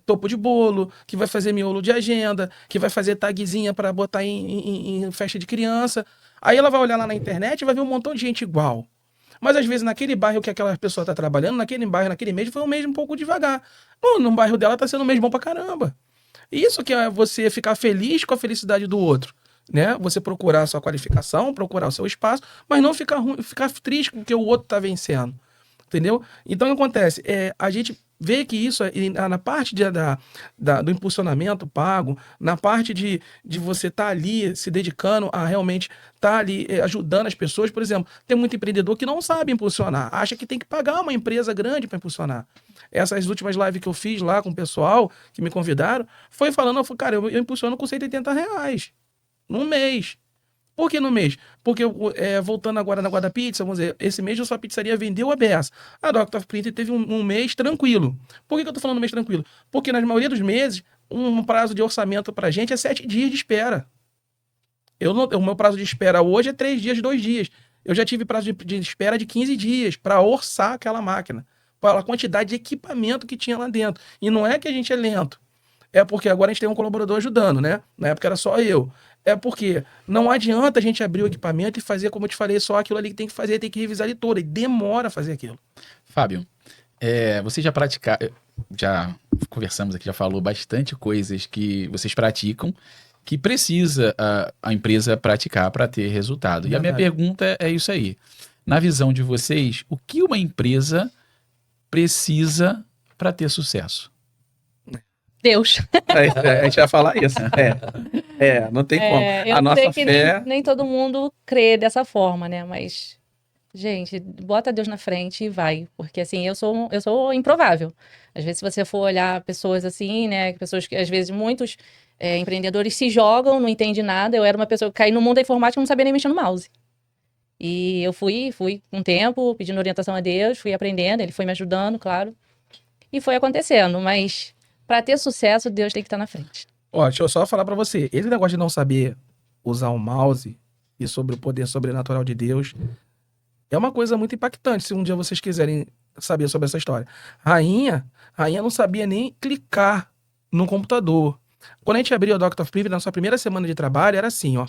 topo de bolo, que vai fazer miolo de agenda, que vai fazer tagzinha para botar em festa de criança. Aí ela vai olhar lá na internet e vai ver um montão de gente igual. Mas às vezes naquele bairro que aquela pessoa está trabalhando, naquele bairro, naquele mês, foi um mês um pouco devagar. No bairro dela tá sendo um mês bom pra caramba. Isso que é você ficar feliz com a felicidade do outro, né? Você procurar a sua qualificação, procurar o seu espaço, mas não ficar triste porque o outro tá vencendo. Entendeu? Então, o que acontece? A gente vê que isso, na parte do impulsionamento pago, na parte de você estar ali se dedicando a realmente estar ali ajudando as pessoas. Por exemplo, tem muito empreendedor que não sabe impulsionar, acha que tem que pagar uma empresa grande para impulsionar. Essas últimas lives que eu fiz lá com o pessoal que me convidaram, foi falando, cara, eu impulsiono com R$180 num mês. Por que no mês? Porque, voltando agora na Guarda Pizza, vamos dizer, esse mês a sua pizzaria vendeu a beça. A Dr. of Print teve um mês tranquilo. Por que eu tô falando mês tranquilo? Porque na maioria dos meses, um prazo de orçamento pra gente é 7 dias de espera. O meu prazo de espera hoje é 3 dias, 2 dias. Eu já tive prazo de espera de 15 dias para orçar aquela máquina, pela quantidade de equipamento que tinha lá dentro. E não é que a gente é lento. É porque agora a gente tem um colaborador ajudando, né? Na época era só eu. É porque não adianta a gente abrir o equipamento e fazer, como eu te falei, só aquilo ali que tem que fazer, tem que revisar ele todo. E demora a fazer aquilo. Fábio, você já conversamos aqui, já falou bastante coisas que vocês praticam, que precisa a empresa praticar para ter resultado. E a minha pergunta é isso aí. Na visão de vocês, o que uma empresa precisa para ter sucesso? Deus. A gente vai falar isso. Não tem como. Eu A nossa sei que fé... nem todo mundo crê dessa forma, né? Mas, gente, bota Deus na frente e vai. Porque, assim, eu sou improvável. Às vezes, se você for olhar pessoas assim, né? Pessoas que, às vezes, muitos empreendedores se jogam, não entendem nada. Eu era uma pessoa que caí no mundo da informática e não sabia nem mexer no mouse. E eu fui com o tempo, pedindo orientação a Deus, fui aprendendo, ele foi me ajudando, claro. E foi acontecendo, mas para ter sucesso, Deus tem que estar na frente. Ó, deixa eu só falar pra você. Esse negócio de não saber usar o mouse e sobre o poder sobrenatural de Deus é uma coisa muito impactante, se um dia vocês quiserem saber sobre essa história. Rainha não sabia nem clicar no computador. Quando a gente abriu a Dr. of Print, na sua primeira semana de trabalho, era assim, ó.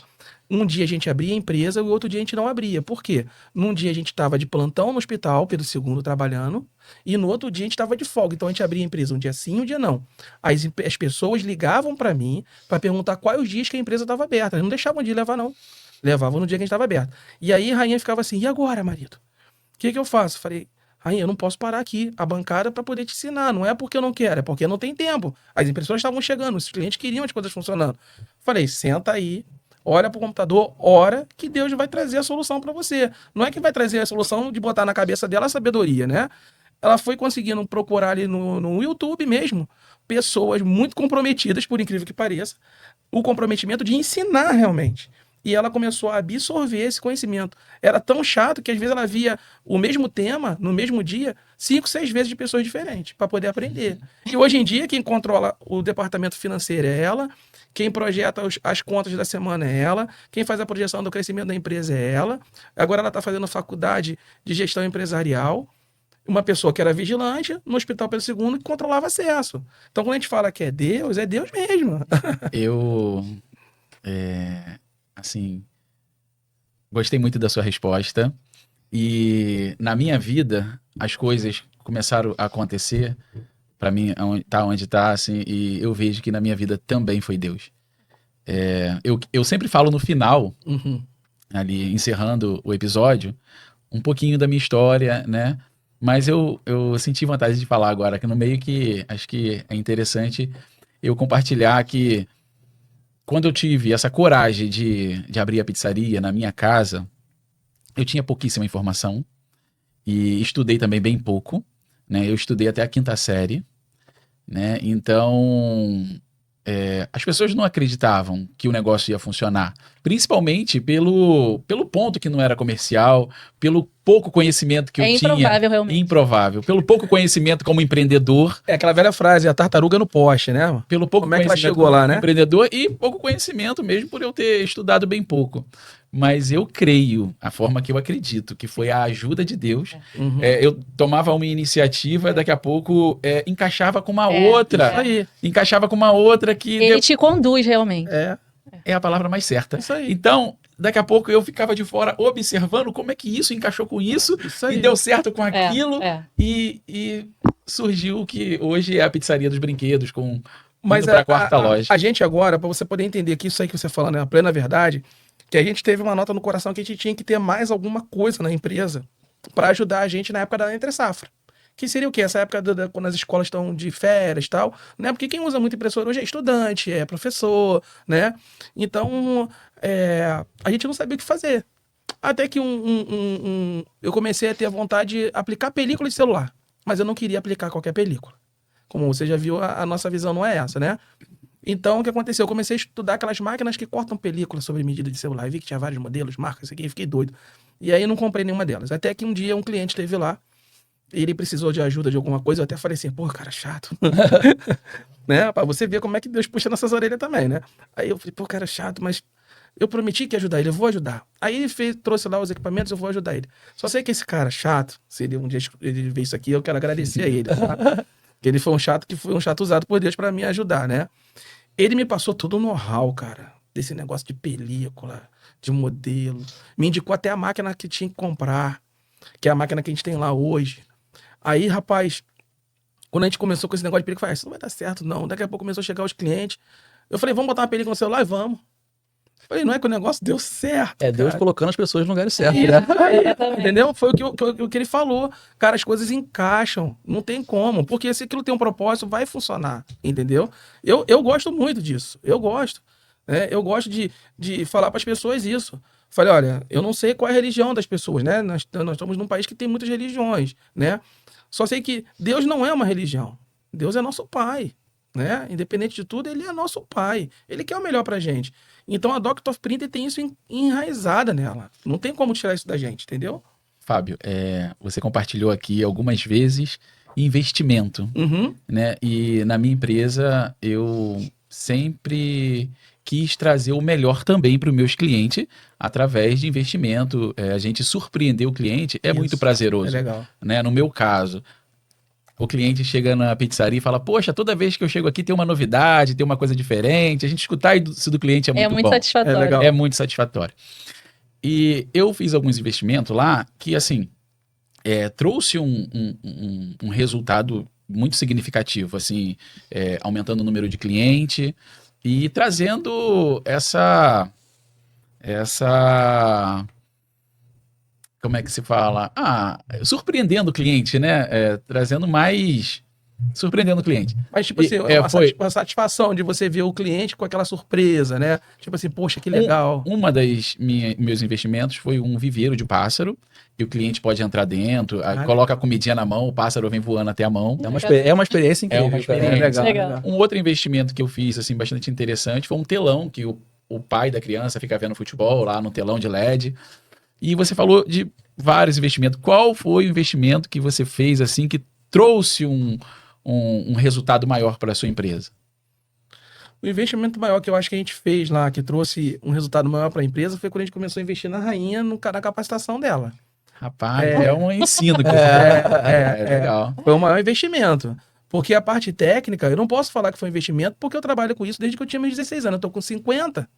Um dia a gente abria a empresa e o outro dia a gente não abria. Por quê? Num dia a gente estava de plantão no hospital, Pedro II trabalhando, e no outro dia a gente estava de folga. Então a gente abria a empresa um dia sim, um dia não. As pessoas ligavam para mim para perguntar quais os dias que a empresa estava aberta. Eles não deixavam de levar, não. Levavam no dia que a gente estava aberto. E aí a Rainha ficava assim, e agora, marido? O que eu faço? Falei, Rainha, eu não posso parar aqui a bancada para poder te ensinar. Não é porque eu não quero, é porque não tem tempo. As impressoras estavam chegando, os clientes queriam as coisas funcionando. Falei, senta aí, olha pro computador, ora que Deus vai trazer a solução para você. Não é que vai trazer a solução de botar na cabeça dela a sabedoria, né? Ela foi conseguindo procurar ali no YouTube mesmo pessoas muito comprometidas, por incrível que pareça, o comprometimento de ensinar realmente. E ela começou a absorver esse conhecimento. Era tão chato que às vezes ela via o mesmo tema no mesmo dia 5, 6 vezes de pessoas diferentes para poder aprender. E hoje em dia quem controla o departamento financeiro é ela, quem projeta as contas da semana é ela, quem faz a projeção do crescimento da empresa é ela. Agora ela está fazendo faculdade de gestão empresarial. Uma pessoa que era vigilante no Hospital Pedro II que controlava acesso. Então, quando a gente fala que é Deus mesmo. Eu, assim, gostei muito da sua resposta. E na minha vida, as coisas começaram a acontecer, para mim, onde tá, assim, e eu vejo que na minha vida também foi Deus. Eu sempre falo no final, ali, encerrando o episódio, um pouquinho da minha história, né? Mas eu senti vontade de falar agora, que no meio que acho que é interessante eu compartilhar que quando eu tive essa coragem de abrir a pizzaria na minha casa, eu tinha pouquíssima informação e estudei também bem pouco, né? Eu estudei até a 5ª série, né? Então, as pessoas não acreditavam que o negócio ia funcionar, principalmente pelo ponto que não era comercial, pelo pouco conhecimento que eu tinha. Improvável, realmente. Improvável. Pelo pouco conhecimento como empreendedor. É aquela velha frase, a tartaruga no poste, né? Pelo pouco Como é que ela conhecimento chegou lá, né? empreendedor e pouco conhecimento mesmo por eu ter estudado bem pouco. Mas eu creio, a forma que eu acredito, que foi a ajuda de Deus. Uhum. Eu tomava uma iniciativa, daqui a pouco encaixava com uma outra. Isso aí. Encaixava com uma outra que Ele te conduz realmente. é a palavra mais certa. Isso aí. Então, daqui a pouco eu ficava de fora observando como é que isso encaixou com isso Isso aí. e deu certo com aquilo. É. E surgiu o que hoje é a Pizzaria dos Brinquedos, com Mas indo pra quarta loja. a gente agora, para você poder entender que isso aí que você fala, né, a plena verdade, que a gente teve uma nota no coração que a gente tinha que ter mais alguma coisa na empresa para ajudar a gente na época da entre safra. Que seria o quê? Essa época quando as escolas estão de férias e tal, né? Porque quem usa muito impressora hoje é estudante, é professor, né? Então, a gente não sabia o que fazer. Até que eu comecei a ter a vontade de aplicar película de celular. Mas eu não queria aplicar qualquer película. Como você já viu, a nossa visão não é essa, né? Então, o que aconteceu? Eu comecei a estudar aquelas máquinas que cortam película sobre medida de celular. Eu vi que tinha vários modelos, marcas, isso aqui, fiquei doido. E aí, eu não comprei nenhuma delas. Até que um dia, um cliente esteve lá, ele precisou de ajuda de alguma coisa, eu até falei assim, pô, cara, chato. Né? Pra você ver como é que Deus puxa nossas orelhas também, né? Aí eu falei, pô, cara, chato, mas eu prometi que ia ajudar ele, eu vou ajudar. Aí ele trouxe lá os equipamentos, eu vou ajudar ele. Só sei que esse cara chato, se ele um dia ele ver isso aqui, eu quero agradecer a ele, tá? Que ele foi um chato usado por Deus pra me ajudar, né? Ele me passou todo o know-how, cara, desse negócio de película, de modelo. Me indicou até a máquina que tinha que comprar, que é a máquina que a gente tem lá hoje. Aí, rapaz, quando a gente começou com esse negócio de película, eu falei, isso não vai dar certo, não. Daqui a pouco começou a chegar os clientes. Eu falei, vamos botar uma película no celular e vamos. Eu falei, não é que o negócio deu certo. É Deus cara. colocando as pessoas no lugar certo, Isso né? aí, entendeu? Foi o que ele falou. Cara, as coisas encaixam. Não tem como. Porque se aquilo tem um propósito, vai funcionar. Entendeu? Eu gosto muito disso. Eu gosto. Né? Eu gosto de falar para as pessoas isso. Falei, olha, eu não sei qual é a religião das pessoas, né? Nós estamos num país que tem muitas religiões, né? Só sei que Deus não é uma religião. Deus é nosso pai, né? Independente de tudo, ele é nosso pai. Ele quer o melhor pra gente. Então a Doctor of Printer tem isso enraizada nela. Não tem como tirar isso da gente, entendeu? Fábio, você compartilhou aqui algumas vezes investimento, Uhum. né? E na minha empresa eu sempre quis trazer o melhor também para os meus clientes através de investimento. A gente surpreender o cliente é Isso. muito prazeroso, É legal. né? No meu caso, o cliente chega na pizzaria e fala, poxa, toda vez que eu chego aqui tem uma novidade, tem uma coisa diferente. A gente escutar isso do cliente é muito É muito bom. satisfatório. É legal. É muito satisfatório. E eu fiz alguns investimentos lá que, assim, trouxe um resultado muito significativo, assim, aumentando o número de cliente e trazendo essa como é que se fala? Surpreendendo o cliente, né? Trazendo mais surpreendendo o cliente. Mas, tipo assim, a satisfação de você ver o cliente com aquela surpresa, né? Tipo assim, poxa, que legal. Uma das meus investimentos foi um viveiro de pássaro, e o cliente pode entrar dentro, coloca a comidinha na mão, o pássaro vem voando até a mão. É uma experiência incrível. É uma experiência. Legal. Um outro investimento que eu fiz, assim, bastante interessante, foi um telão que o pai da criança fica vendo futebol lá no telão de LED. E você falou de vários investimentos. Qual foi o investimento que você fez, assim, que trouxe um resultado maior para a sua empresa? O investimento maior que eu acho que a gente fez lá, que trouxe um resultado maior para a empresa, foi quando a gente começou a investir na Rainha, na capacitação dela. Rapaz, é um ensino que você legal. Foi o maior investimento. Porque a parte técnica, eu não posso falar que foi um investimento, porque eu trabalho com isso desde que eu tinha meus 16 anos. Eu tô com 50.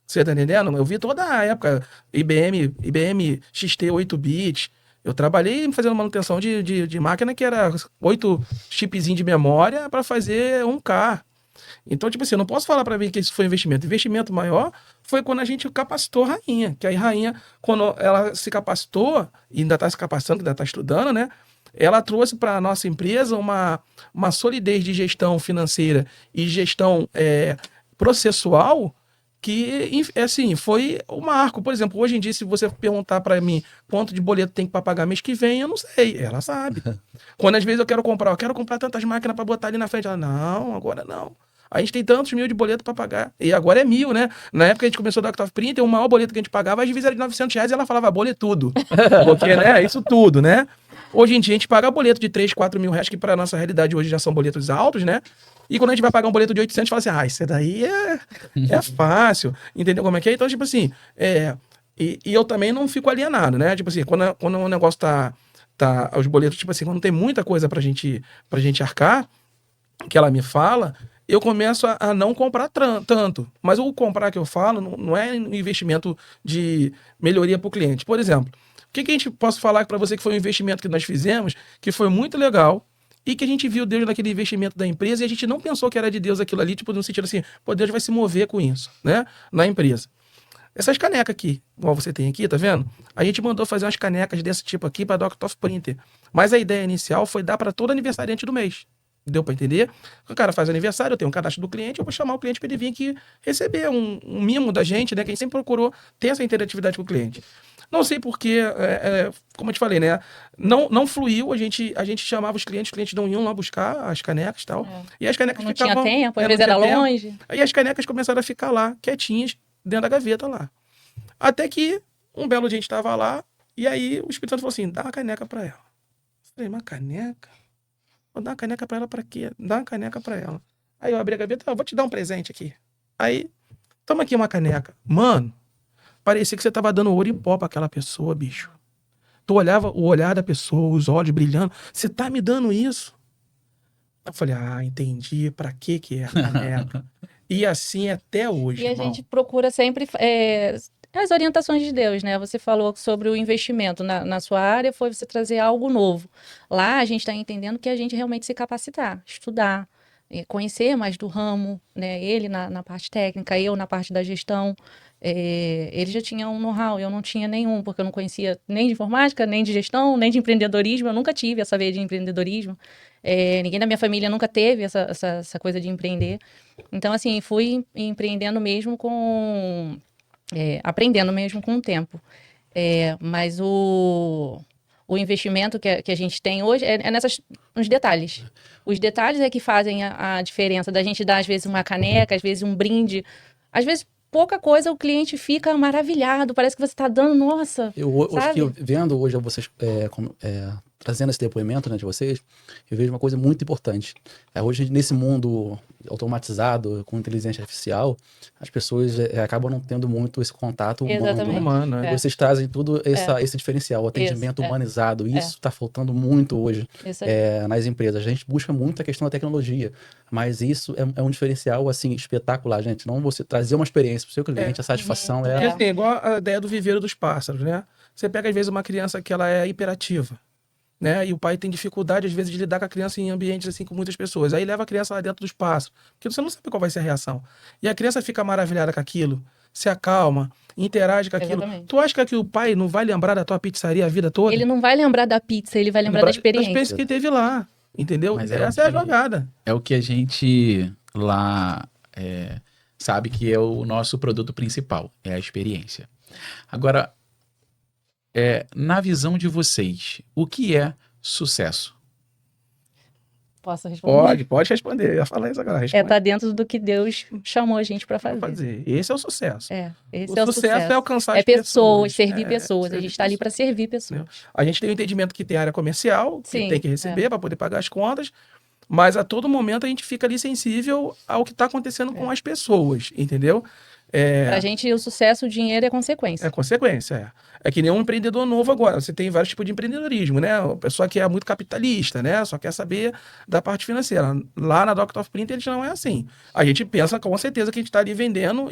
Você tá entendendo? Eu vi toda a época, IBM XT 8-bit. Eu trabalhei fazendo manutenção de máquina que era 8 chipzinhos de memória para fazer 1K. Então, tipo assim, eu não posso falar para mim que isso foi investimento. Investimento maior foi quando a gente capacitou a Rainha. Que aí a Rainha, quando ela se capacitou, e ainda está se capacitando, ainda está estudando, né? Ela trouxe para a nossa empresa uma solidez de gestão financeira e gestão processual que, assim, foi o marco. Por exemplo, hoje em dia, se você perguntar para mim quanto de boleto tem para pagar mês que vem, eu não sei. Ela sabe. Quando às vezes eu quero comprar tantas máquinas para botar ali na frente. Ela, não, agora não. A gente tem tantos mil de boleto para pagar. E agora é 1.000, né? Na época que a gente começou o Doctor of Printer, o maior boleto que a gente pagava, às vezes era de R$900 e ela falava boletudo. Porque, né? Isso tudo, né? Hoje em dia a gente paga boleto de 3, 4 mil reais, que para a nossa realidade hoje já são boletos altos, né? E quando a gente vai pagar um boleto de 800, fala assim, isso daí é fácil. Entendeu como é que é? Então, tipo assim, e eu também não fico alienado, né? Tipo assim, quando o negócio tá os boletos, tipo assim, quando tem muita coisa pra gente arcar, que ela me fala, eu começo a não comprar tanto. Mas o comprar que eu falo não é um investimento de melhoria para o cliente. Por exemplo, o que a gente posso falar para você que foi um investimento que nós fizemos, que foi muito legal, e que a gente viu Deus naquele investimento da empresa e a gente não pensou que era de Deus aquilo ali, tipo, no sentido assim, pô, Deus vai se mover com isso, né? Na empresa. Essas canecas aqui, igual você tem aqui, tá vendo? A gente mandou fazer umas canecas desse tipo aqui para Doctor of Printer. Mas a ideia inicial foi dar para todo aniversariante do mês. Deu para entender? O cara faz aniversário, eu tenho um cadastro do cliente, eu vou chamar o cliente para ele vir aqui receber um mimo da gente, né? Quem sempre procurou ter essa interatividade com o cliente. Não sei porque, como eu te falei, né? Não fluiu, a gente chamava os clientes não iam lá buscar as canecas e tal. E as canecas ficavam... Não tinha tempo, às vezes era longe. Aí as canecas começaram a ficar lá, quietinhas, dentro da gaveta lá. Até que um belo dia a gente estava lá, e aí o Espírito Santo falou assim, dá uma caneca para ela. Eu falei, uma caneca? Vou dar uma caneca para ela para quê? Dá uma caneca para ela. Aí eu abri a gaveta, vou te dar um presente aqui. Aí, toma aqui uma caneca. Mano, parecia que você tava dando ouro em pó pra aquela pessoa, bicho. Tu olhava o olhar da pessoa, os olhos brilhando. Você tá me dando isso? Eu falei, entendi. Pra que é a caneca? E assim até hoje, E a gente procura sempre as orientações de Deus, né? Você falou sobre o investimento na sua área, foi você trazer algo novo. Lá a gente está entendendo que a gente realmente se capacitar, estudar, conhecer mais do ramo, né? Ele na parte técnica, eu na parte da gestão. Ele já tinha um know-how, eu não tinha nenhum, porque eu não conhecia nem de informática, nem de gestão, nem de empreendedorismo. Eu nunca tive essa veia de empreendedorismo. Ninguém da minha família nunca teve essa coisa de empreender. Então, assim, fui empreendendo mesmo aprendendo mesmo com o tempo. Mas o investimento que a gente tem hoje é nos detalhes. Os detalhes é que fazem a diferença da gente dar, às vezes, uma caneca, às vezes um brinde, às vezes pouca coisa, o cliente fica maravilhado, parece que você está dando, nossa, eu vendo hoje vocês trazendo esse depoimento, né, de vocês, eu vejo uma coisa muito importante. Hoje, nesse mundo automatizado, com inteligência artificial, as pessoas acabam não tendo muito esse contato humano. Né? Vocês trazem tudo esse diferencial, o atendimento humanizado. Isso está faltando muito hoje nas empresas. A gente busca muito a questão da tecnologia, mas isso é um diferencial, assim, espetacular, gente. Não você trazer uma experiência para o seu cliente, a satisfação Porque, assim, igual a ideia do viveiro dos pássaros, né? Você pega, às vezes, uma criança que ela é hiperativa, né? E o pai tem dificuldade, às vezes, de lidar com a criança em ambientes assim com muitas pessoas. Aí leva a criança lá dentro dos pássaros, porque você não sabe qual vai ser a reação. E a criança fica maravilhada com aquilo, se acalma, interage com aquilo. Exatamente. Tu acha que o pai não vai lembrar da tua pizzaria a vida toda? Ele não vai lembrar da pizza, ele vai lembrar da experiência. Da experiência que ele teve lá. Entendeu? Mas Essa é a jogada. É o que a gente lá sabe que é o nosso produto principal, é a experiência. Agora, na visão de vocês, o que é sucesso? Posso responder? Pode responder. Eu ia falar isso agora. É Responde. estar dentro do que Deus chamou a gente para Pra fazer. Esse é o sucesso. Esse é o sucesso. é alcançar É as pessoas, servir É, pessoas. A servir gente está ali para servir pessoas. A gente tem o entendimento que tem área comercial, que Sim, tem que receber para poder pagar as contas, mas a todo momento a gente fica ali sensível ao que está acontecendo com as pessoas, entendeu? Pra gente, o sucesso, o dinheiro é consequência. É consequência. É que nem um empreendedor novo agora. Você tem vários tipos de empreendedorismo, né? A pessoa que é muito capitalista, né? Só quer saber da parte financeira. Lá na Dr. Printer, eles não é assim. A gente pensa com certeza que a gente está ali vendendo,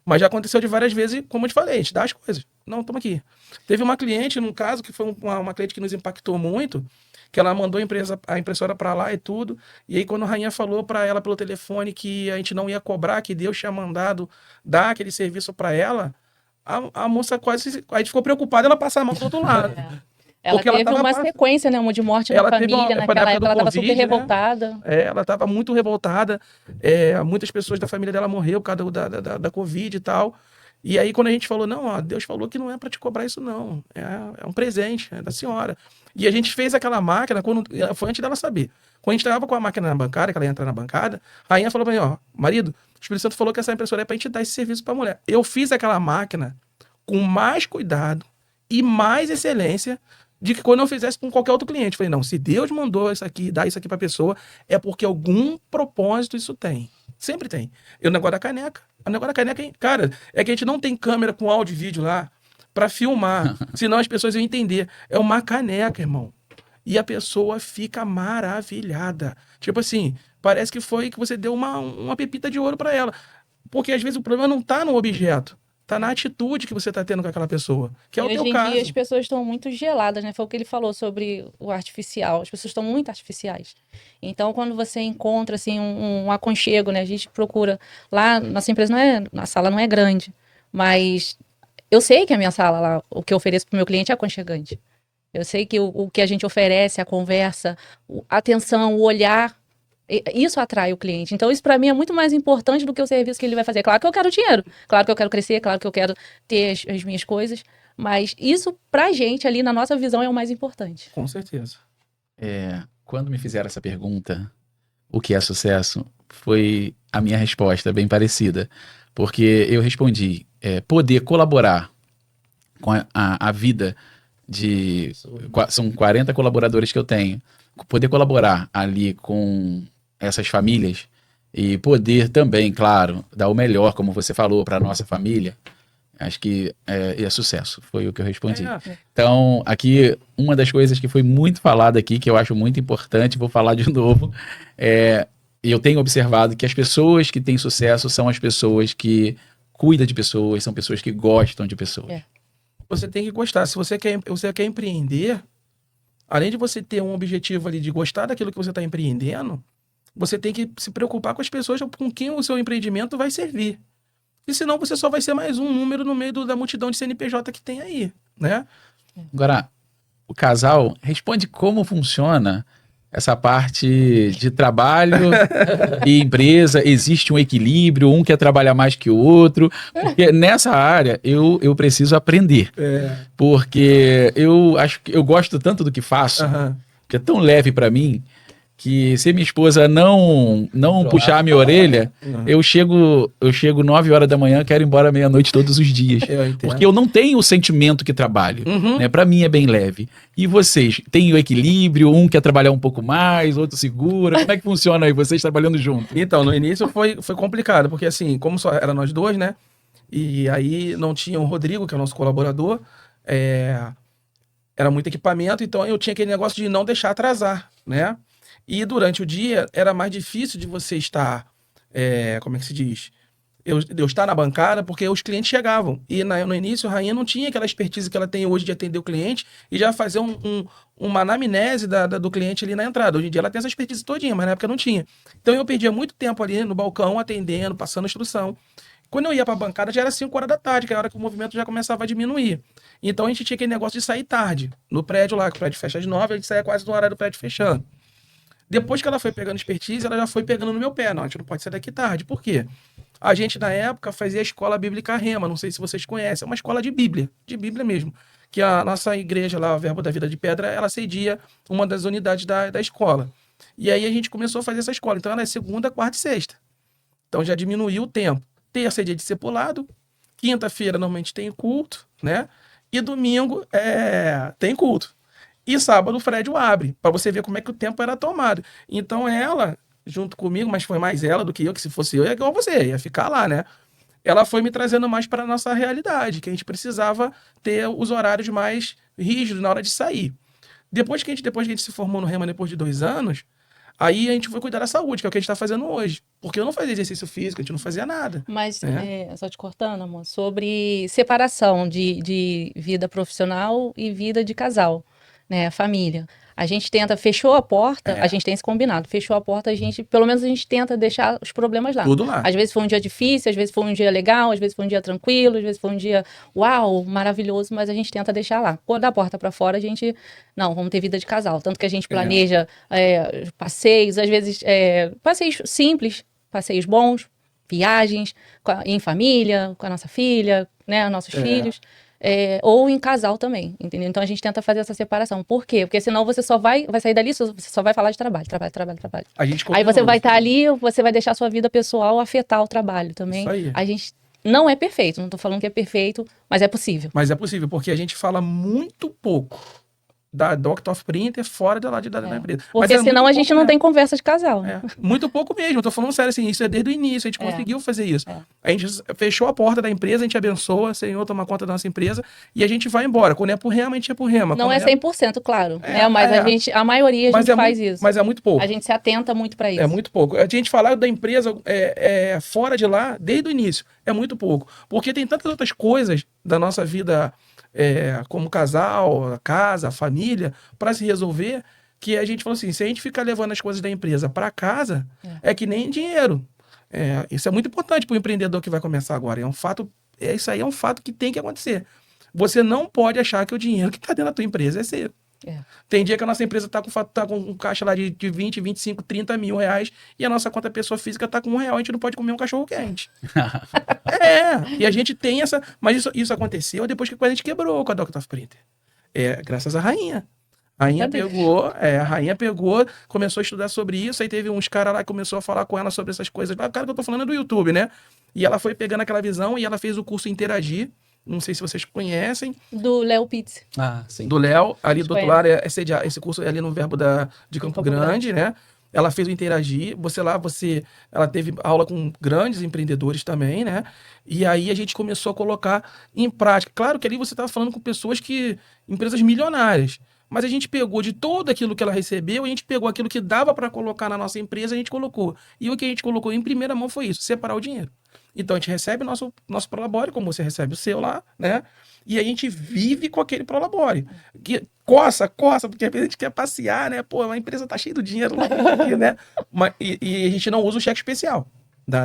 mas já aconteceu de várias vezes, como eu te falei, a gente dá as coisas. Não, toma aqui. Teve uma cliente, num caso, que foi uma cliente que nos impactou muito, que ela mandou a impressora para lá e tudo, e aí quando a rainha falou para ela pelo telefone que a gente não ia cobrar, que Deus tinha mandado dar aquele serviço para ela, a moça quase, a gente ficou preocupada, ela passar a mão do outro lado. Ela Porque ela teve tava uma passando- sequência, né? Uma de morte Ela na teve família. foi na Naquela época época do ela estava Covid, super né? revoltada. Ela estava muito revoltada, muitas pessoas da família dela morreu por causa da Covid e tal. E aí, quando a gente falou, não, ó, Deus falou que não é para te cobrar isso, não. É um presente, é da senhora. E a gente fez aquela máquina, foi antes dela saber. Quando a gente estava com a máquina na bancada, que ela ia entrar na bancada, a rainha falou para mim, ó, marido, o Espírito Santo falou que essa impressora é para a gente dar esse serviço para a mulher. Eu fiz aquela máquina com mais cuidado e mais excelência de que quando eu fizesse com qualquer outro cliente. Falei, não, se Deus mandou isso aqui, dar isso aqui para a pessoa, é porque algum propósito isso tem. Sempre tem. E o negócio da caneca. O negócio da caneca, cara, é que a gente não tem câmera com áudio e vídeo lá para filmar. Senão as pessoas iam entender. É uma caneca, irmão. E a pessoa fica maravilhada. Tipo assim, parece que foi que você deu uma pepita de ouro para ela. Porque às vezes o problema não tá no objeto. Tá na atitude que você tá tendo com aquela pessoa. Que é o Hoje teu em caso. dia as pessoas estão muito geladas, né? Foi o que ele falou sobre o artificial. As pessoas estão muito artificiais. Então, quando você encontra assim um aconchego, né? A gente procura lá, nossa empresa a sala não é grande, mas eu sei que a minha sala lá, o que eu ofereço para o meu cliente é aconchegante. Eu sei que o que a gente oferece, a conversa, a atenção, o olhar, isso atrai o cliente. Então, isso para mim é muito mais importante do que o serviço que ele vai fazer. Claro que eu quero dinheiro, claro que eu quero crescer, claro que eu quero ter as minhas coisas, mas isso pra gente ali, na nossa visão, é o mais importante. Com certeza. Quando me fizeram essa pergunta, o que é sucesso, foi a minha resposta bem parecida. Porque eu respondi, poder colaborar com a vida são 40 colaboradores que eu tenho. Poder colaborar ali com essas famílias e poder também, claro, dar o melhor, como você falou, para nossa família, acho que é sucesso, foi o que eu respondi. Então, aqui, uma das coisas que foi muito falada aqui, que eu acho muito importante, vou falar de novo, eu tenho observado que as pessoas que têm sucesso são as pessoas que cuidam de pessoas, são pessoas que gostam de pessoas. Você tem que gostar. Se você quer empreender, além de você ter um objetivo ali de gostar daquilo que você está empreendendo, você tem que se preocupar com as pessoas com quem o seu empreendimento vai servir. E senão você só vai ser mais um número no meio da multidão de CNPJ que tem aí, né? Agora, o casal responde como funciona essa parte de trabalho e empresa. Existe um equilíbrio, um quer trabalhar mais que o outro, porque nessa área eu preciso aprender. Porque eu acho que eu gosto tanto do que faço, que é tão leve para mim, que se minha esposa não puxar a minha orelha, eu chego 9 horas da manhã, quero ir embora meia-noite todos os dias. Porque eu não tenho o sentimento que trabalho. Né? Para mim é bem leve. E vocês, têm o equilíbrio? Um quer trabalhar um pouco mais, outro segura. Como é que funciona aí, vocês trabalhando junto? Então, no início foi complicado, porque assim, como só era nós dois, né? E aí não tinha o Rodrigo, que é o nosso colaborador, era muito equipamento, então eu tinha aquele negócio de não deixar atrasar, né? E durante o dia era mais difícil de você estar, como é que se diz? Eu estar na bancada, porque os clientes chegavam. E no início a Rainha não tinha aquela expertise que ela tem hoje de atender o cliente e já fazer uma anamnese do cliente ali na entrada. Hoje em dia ela tem essa expertise todinha, mas na época não tinha. Então eu perdia muito tempo ali no balcão, atendendo, passando instrução. Quando eu ia para a bancada já era 5 horas da tarde, que é a hora que o movimento já começava a diminuir. Então a gente tinha aquele negócio de sair tarde. No prédio lá, que o prédio fecha às 9, a gente saía quase no horário do prédio fechando. Depois que ela foi pegando expertise, ela já foi pegando no meu pé. Não, a gente não pode sair daqui tarde. Por quê? A gente, na época, fazia a escola bíblica Rema. Não sei se vocês conhecem. É uma escola de Bíblia mesmo. Que a nossa igreja lá, o Verbo da Vida de Pedra, ela cedia uma das unidades da escola. E aí a gente começou a fazer essa escola. Então ela é segunda, quarta e sexta. Então já diminuiu o tempo. Terça é dia de discipulado. Quinta-feira normalmente tem culto, né? E domingo tem culto. E sábado o Fred abre, para você ver como é que o tempo era tomado. Então ela, junto comigo, mas foi mais ela do que eu, que se fosse eu, ia igual você, ia ficar lá, né? Ela foi me trazendo mais para a nossa realidade, que a gente precisava ter os horários mais rígidos na hora de sair. Depois que a gente se formou no Rema, depois de 2 anos, aí a gente foi cuidar da saúde, que é o que a gente está fazendo hoje. Porque eu não fazia exercício físico, a gente não fazia nada. Mas, só te cortando, amor, sobre separação de vida profissional e vida de casal, né, família. A gente tenta, fechou a porta, a gente tem esse combinado, fechou a porta, pelo menos a gente tenta deixar os problemas lá. Tudo lá. Às vezes foi um dia difícil, às vezes foi um dia legal, às vezes foi um dia tranquilo, às vezes foi um dia, uau, maravilhoso, mas a gente tenta deixar lá. Quando da porta para fora, a gente, não, vamos ter vida de casal. Tanto que a gente planeja passeios, às vezes passeios simples, passeios bons, viagens em família, com a nossa filha, né, nossos filhos. Ou em casal também, entendeu? Então a gente tenta fazer essa separação. Por quê? Porque senão você só vai sair dali, você só vai falar de trabalho. Aí você vai estar ali, você vai deixar a sua vida pessoal afetar o trabalho também. Isso aí. A gente não é perfeito, não tô falando que é perfeito, mas é possível. Mas é possível, porque a gente fala muito pouco da Doctor of Printer fora da empresa. Porque senão a gente não tem conversa de casal. Né? Muito pouco mesmo, eu tô falando sério, assim, isso é desde o início, a gente conseguiu fazer isso. A gente fechou a porta da empresa, a gente abençoa, Senhor, toma conta da nossa empresa, e a gente vai embora. Quando é por Rema, a gente é por Rema. Não é 100%, claro, né? Mas a maioria a gente faz isso. Mas é muito pouco. A gente se atenta muito para isso. É muito pouco. A gente falar da empresa fora de lá, desde o início, é muito pouco. Porque tem tantas outras coisas da nossa vida, como casal, a casa, a família, para se resolver, que a gente falou assim, se a gente ficar levando as coisas da empresa para casa, é que nem dinheiro. Isso é muito importante para o empreendedor que vai começar agora. Isso aí é um fato que tem que acontecer. Você não pode achar que o dinheiro que está dentro da tua empresa é seu. Tem dia que a nossa empresa tá com um caixa lá de 20, 25, 30 mil reais e a nossa conta pessoa física tá com R$1, a gente não pode comer um cachorro quente. E a gente tem essa... Mas isso aconteceu depois que a gente quebrou com a Doctor of Printer. Graças à Rainha. A Rainha pegou, começou a estudar sobre isso, aí teve uns caras lá que começou a falar com ela sobre essas coisas. O cara que eu tô falando é do YouTube, né? E ela foi pegando aquela visão e ela fez o curso Interagir. Não sei se vocês conhecem. Do Léo Pitts. Sim. Do Léo, ali do outro lado, esse curso é ali no Verbo de Campo Grande, né? Ela fez o Interagir, ela teve aula com grandes empreendedores também, né? E aí a gente começou a colocar em prática. Claro que ali você estava falando com pessoas empresas milionárias, mas a gente pegou de tudo aquilo que ela recebeu, a gente pegou aquilo que dava para colocar na nossa empresa, a gente colocou. E o que a gente colocou em primeira mão foi isso, separar o dinheiro. Então a gente recebe o nosso prolabore, como você recebe o seu lá, né? E a gente vive com aquele prolabore. Que coça, porque às vezes a gente quer passear, né? Pô, a empresa tá cheia de dinheiro lá, né? E a gente não usa o cheque especial.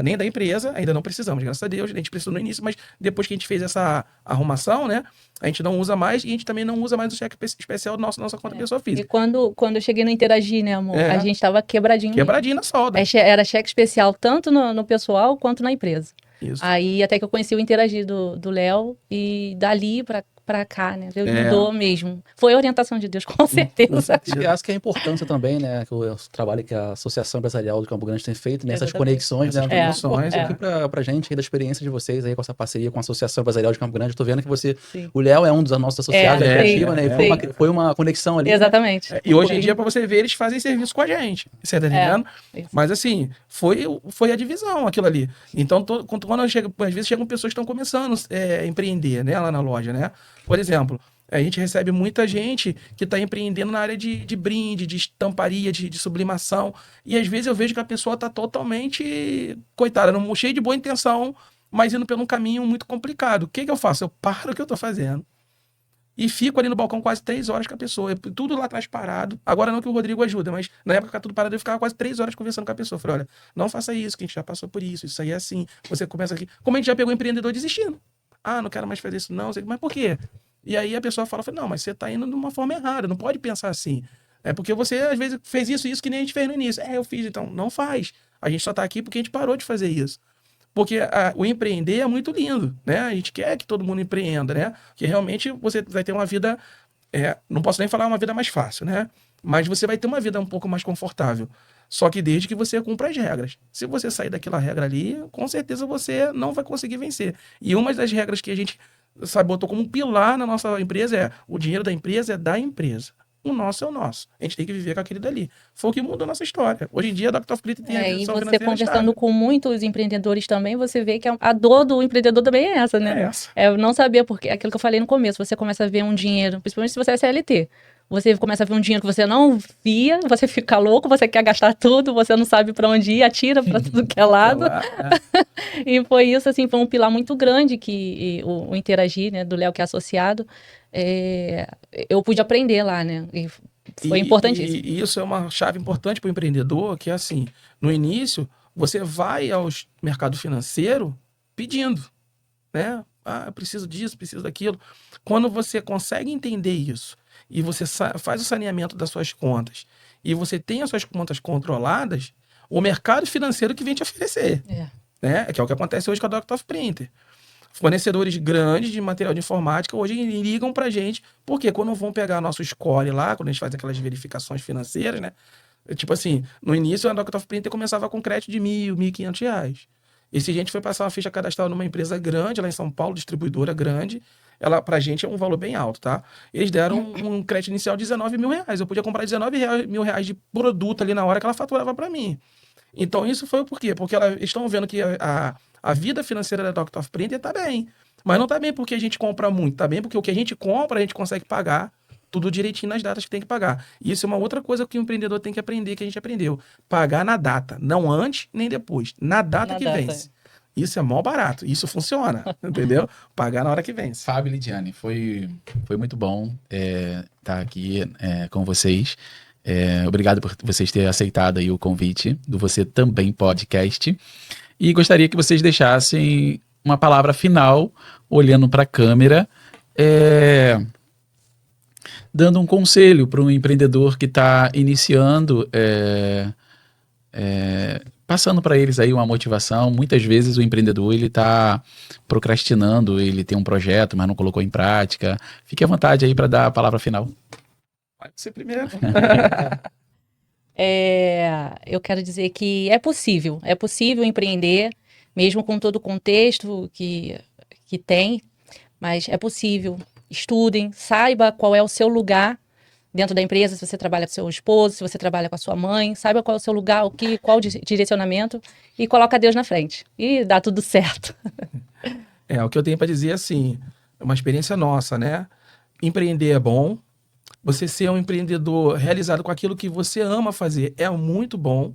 Nem da empresa, ainda não precisamos, graças a Deus. A gente precisou no início, mas depois que a gente fez essa arrumação, né? A gente não usa mais e a gente também não usa mais o cheque especial da nossa conta pessoa física. E quando eu cheguei no Interagir, né, amor? A gente tava quebradinho. Quebradinho na solda. Era cheque especial tanto no pessoal quanto na empresa. Isso. Aí até que eu conheci o Interagir do Léo e dali pra cá, né? Deus mudou mesmo. Foi a orientação de Deus, com certeza. Acho que é a importância também, né? Que o trabalho que a Associação Empresarial de Campo Grande tem feito, nessas conexões, né? Aqui pra gente, aí, da experiência de vocês aí com essa parceria com a Associação Empresarial de Campo Grande. Eu tô vendo que o Léo é um dos nossos associados da Criativa, né? E foi uma conexão ali. Exatamente. Né? E hoje em dia, pra você ver, eles fazem serviço com a gente. Você tá entendendo? Mas assim, foi a divisão aquilo ali. Então, quando às vezes chegam pessoas que estão começando a empreender, né? Lá na loja, né? Por exemplo, a gente recebe muita gente que está empreendendo na área de brinde, de estamparia, de sublimação. E às vezes eu vejo que a pessoa está totalmente, coitada, cheia de boa intenção, mas indo por um caminho muito complicado. O que eu faço? Eu paro o que eu estou fazendo e fico ali no balcão quase 3 horas com a pessoa. Tudo lá atrás parado. Agora não que o Rodrigo ajuda, mas na época que ficava tudo parado, eu ficava quase 3 horas conversando com a pessoa. Eu falei, olha, não faça isso, que a gente já passou por isso aí é assim. Você começa aqui. Como a gente já pegou o empreendedor desistindo. Não quero mais fazer isso não. Mas por quê? E aí a pessoa fala, não, mas você está indo de uma forma errada, não pode pensar assim. É porque você, às vezes, fez isso que nem a gente fez no início. Eu fiz, então não faz. A gente só tá aqui porque a gente parou de fazer isso. Porque o empreender é muito lindo, né? A gente quer que todo mundo empreenda, né? Que realmente você vai ter uma vida, não posso nem falar uma vida mais fácil, né? Mas você vai ter uma vida um pouco mais confortável. Só que desde que você cumpra as regras. Se você sair daquela regra ali, com certeza você não vai conseguir vencer. E uma das regras que a gente, sabe, botou como um pilar na nossa empresa o dinheiro da empresa é da empresa. O nosso é o nosso. A gente tem que viver com aquele dali. Foi o que mudou a nossa história. Hoje em dia, a Dr. Flip tem a E gestão você financeira conversando estável. com muitos empreendedores também, você vê que a dor do empreendedor também é essa, né? É essa. É eu não saber, porque aquilo que eu falei no começo, você começa a ver um dinheiro, principalmente se você é CLT. Você começa a ver um dinheiro que você não via, você fica louco, você quer gastar tudo, você não sabe para onde ir, atira para tudo que é lado. E foi isso, assim, foi um pilar muito grande que o Interagir, né, do Léo, que é associado, eu pude aprender lá, né? E foi importantíssimo. E isso é uma chave importante para o empreendedor, que é assim, no início, você vai ao mercado financeiro pedindo, né? Eu preciso disso, preciso daquilo. Quando você consegue entender isso e você faz o saneamento das suas contas e você tem as suas contas controladas, o mercado financeiro que vem te oferecer, né? Que é o que acontece hoje com a Dr. Printer. Fornecedores grandes de material de informática hoje ligam pra gente, porque quando vão pegar nosso score lá, quando a gente faz aquelas verificações financeiras, né? Tipo assim, no início a Dr. Printer começava com crédito de R$1.000, R$1.500. E se a gente foi passar uma ficha cadastral numa empresa grande, lá em São Paulo, distribuidora grande, ela pra gente é um valor bem alto, tá? Eles deram um crédito inicial de R$19.000. Eu podia comprar R$19.000 de produto ali na hora que ela faturava pra mim. Então isso foi por quê? Porque eles estão vendo que a vida financeira da Dr. Printer tá bem. Mas não tá bem porque a gente compra muito, tá bem porque o que a gente compra, a gente consegue pagar tudo direitinho nas datas que tem que pagar. E isso é uma outra coisa que o empreendedor tem que aprender, que a gente aprendeu. Pagar na data, não antes nem depois. Na data que vence. Isso é mó barato, isso funciona, entendeu? Pagar na hora que vence. Fábio e Lidiane, foi muito bom estar aqui com vocês. Obrigado por vocês terem aceitado aí o convite do Você Também Podcast. E gostaria que vocês deixassem uma palavra final, olhando para a câmera, dando um conselho para um empreendedor que está iniciando, passando para eles aí uma motivação. Muitas vezes o empreendedor ele está procrastinando, ele tem um projeto, mas não colocou em prática. Fique à vontade aí para dar a palavra final. Pode ser primeiro. Eu quero dizer que é possível empreender, mesmo com todo o contexto que tem, mas é possível. Estudem, saiba qual é o seu lugar dentro da empresa, se você trabalha com seu esposo, se você trabalha com a sua mãe, saiba qual é o seu lugar, qual o direcionamento e coloca Deus na frente e dá tudo certo. O que eu tenho para dizer assim, é uma experiência nossa, né? Empreender é bom. Você ser um empreendedor realizado com aquilo que você ama fazer é muito bom.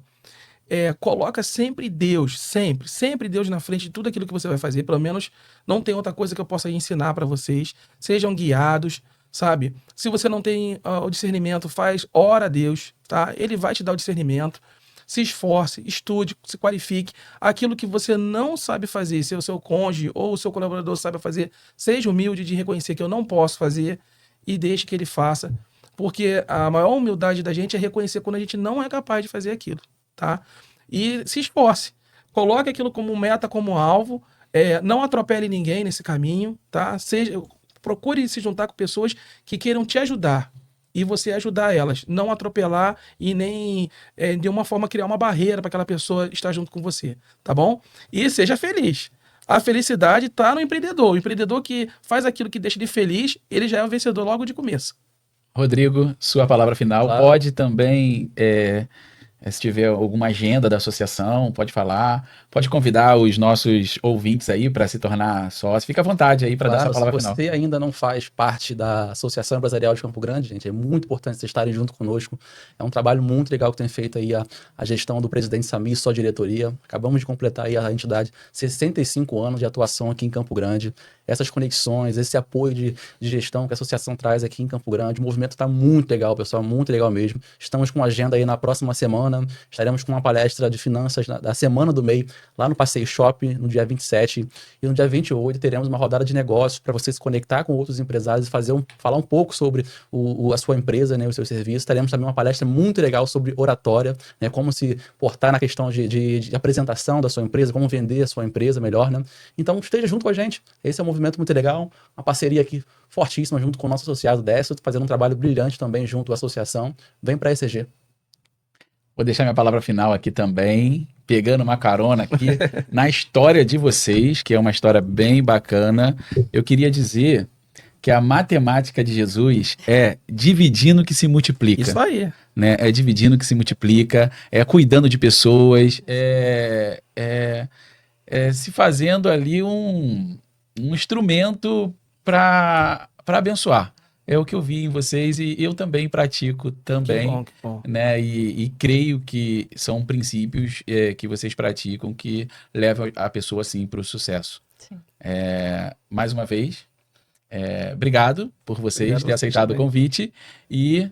Coloca sempre Deus, sempre Deus na frente de tudo aquilo que você vai fazer. Pelo menos não tem outra coisa que eu possa ensinar para vocês. Sejam guiados, sabe? Se você não tem o discernimento, ora a Deus, tá? Ele vai te dar o discernimento. Se esforce, estude, se qualifique. Aquilo que você não sabe fazer, se o seu cônjuge ou o seu colaborador sabe fazer, seja humilde de reconhecer que eu não posso fazer e deixe que ele faça. Porque a maior humildade da gente é reconhecer quando a gente não é capaz de fazer aquilo, tá? E se esforce. Coloque aquilo como meta, como alvo. Não atropele ninguém nesse caminho, tá? Procure se juntar com pessoas que queiram te ajudar e você ajudar elas. Não atropelar e nem de uma forma criar uma barreira para aquela pessoa estar junto com você, tá bom? E seja feliz. A felicidade está no empreendedor. O empreendedor que faz aquilo que deixa ele feliz, ele já é o vencedor logo de começo. Rodrigo, sua palavra final. Claro. Pode também, se tiver alguma agenda da associação, pode falar. Pode convidar os nossos ouvintes aí para se tornar sócio. Fica à vontade aí para dar essa palavra se final. você ainda não faz parte da Associação Empresarial de Campo Grande, gente, é muito importante vocês estarem junto conosco. É um trabalho muito legal que tem feito aí a gestão do presidente Samir e sua diretoria. Acabamos de completar aí a entidade 65 anos de atuação aqui em Campo Grande. Essas conexões, esse apoio de gestão que a associação traz aqui em Campo Grande. O movimento está muito legal, pessoal, muito legal mesmo. Estamos com agenda aí na próxima semana, semana. Estaremos com uma palestra de finanças da Semana do MEI, lá no Passeio Shop, no dia 27. E no dia 28 teremos uma rodada de negócios para você se conectar com outros empresários e falar um pouco sobre a sua empresa, né, o seu serviço. Teremos também uma palestra muito legal sobre oratória, né, como se portar na questão de apresentação da sua empresa, como vender a sua empresa melhor, né? Então, esteja junto com a gente. Esse é um movimento muito legal, uma parceria aqui fortíssima junto com o nosso associado Décio, fazendo um trabalho brilhante também junto à associação. Vem para a ECG. Vou deixar minha palavra final aqui também, pegando uma carona aqui na história de vocês, que é uma história bem bacana. Eu queria dizer que a matemática de Jesus é dividindo que se multiplica. Isso aí. Né? É dividindo que se multiplica, é cuidando de pessoas, se fazendo ali um instrumento para abençoar. É o que eu vi em vocês e eu também pratico também, Que bom. né? E creio que são princípios que vocês praticam que levam a pessoa, assim, para o sucesso. Sim. Mais uma vez, obrigado por vocês Obrigado terem a vocês aceitado o também. convite e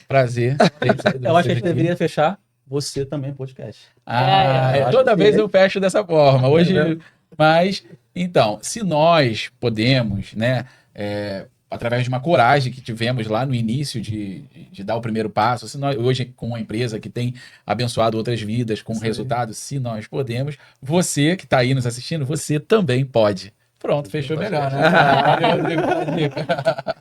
prazer ter saído Eu acho que a vocês gente aqui. deveria fechar você também podcast. Toda acho que vez é. eu fecho dessa forma. Hoje, Entendeu? mas, então, se nós podemos, né, através de uma coragem que tivemos lá no início de dar o primeiro passo, se nós, hoje com uma empresa que tem abençoado outras vidas com Isso aí. resultados, se nós podemos, você que está aí nos assistindo, você também pode. Pronto, fechou melhor, né? Valeu, Rodrigo, pela dica.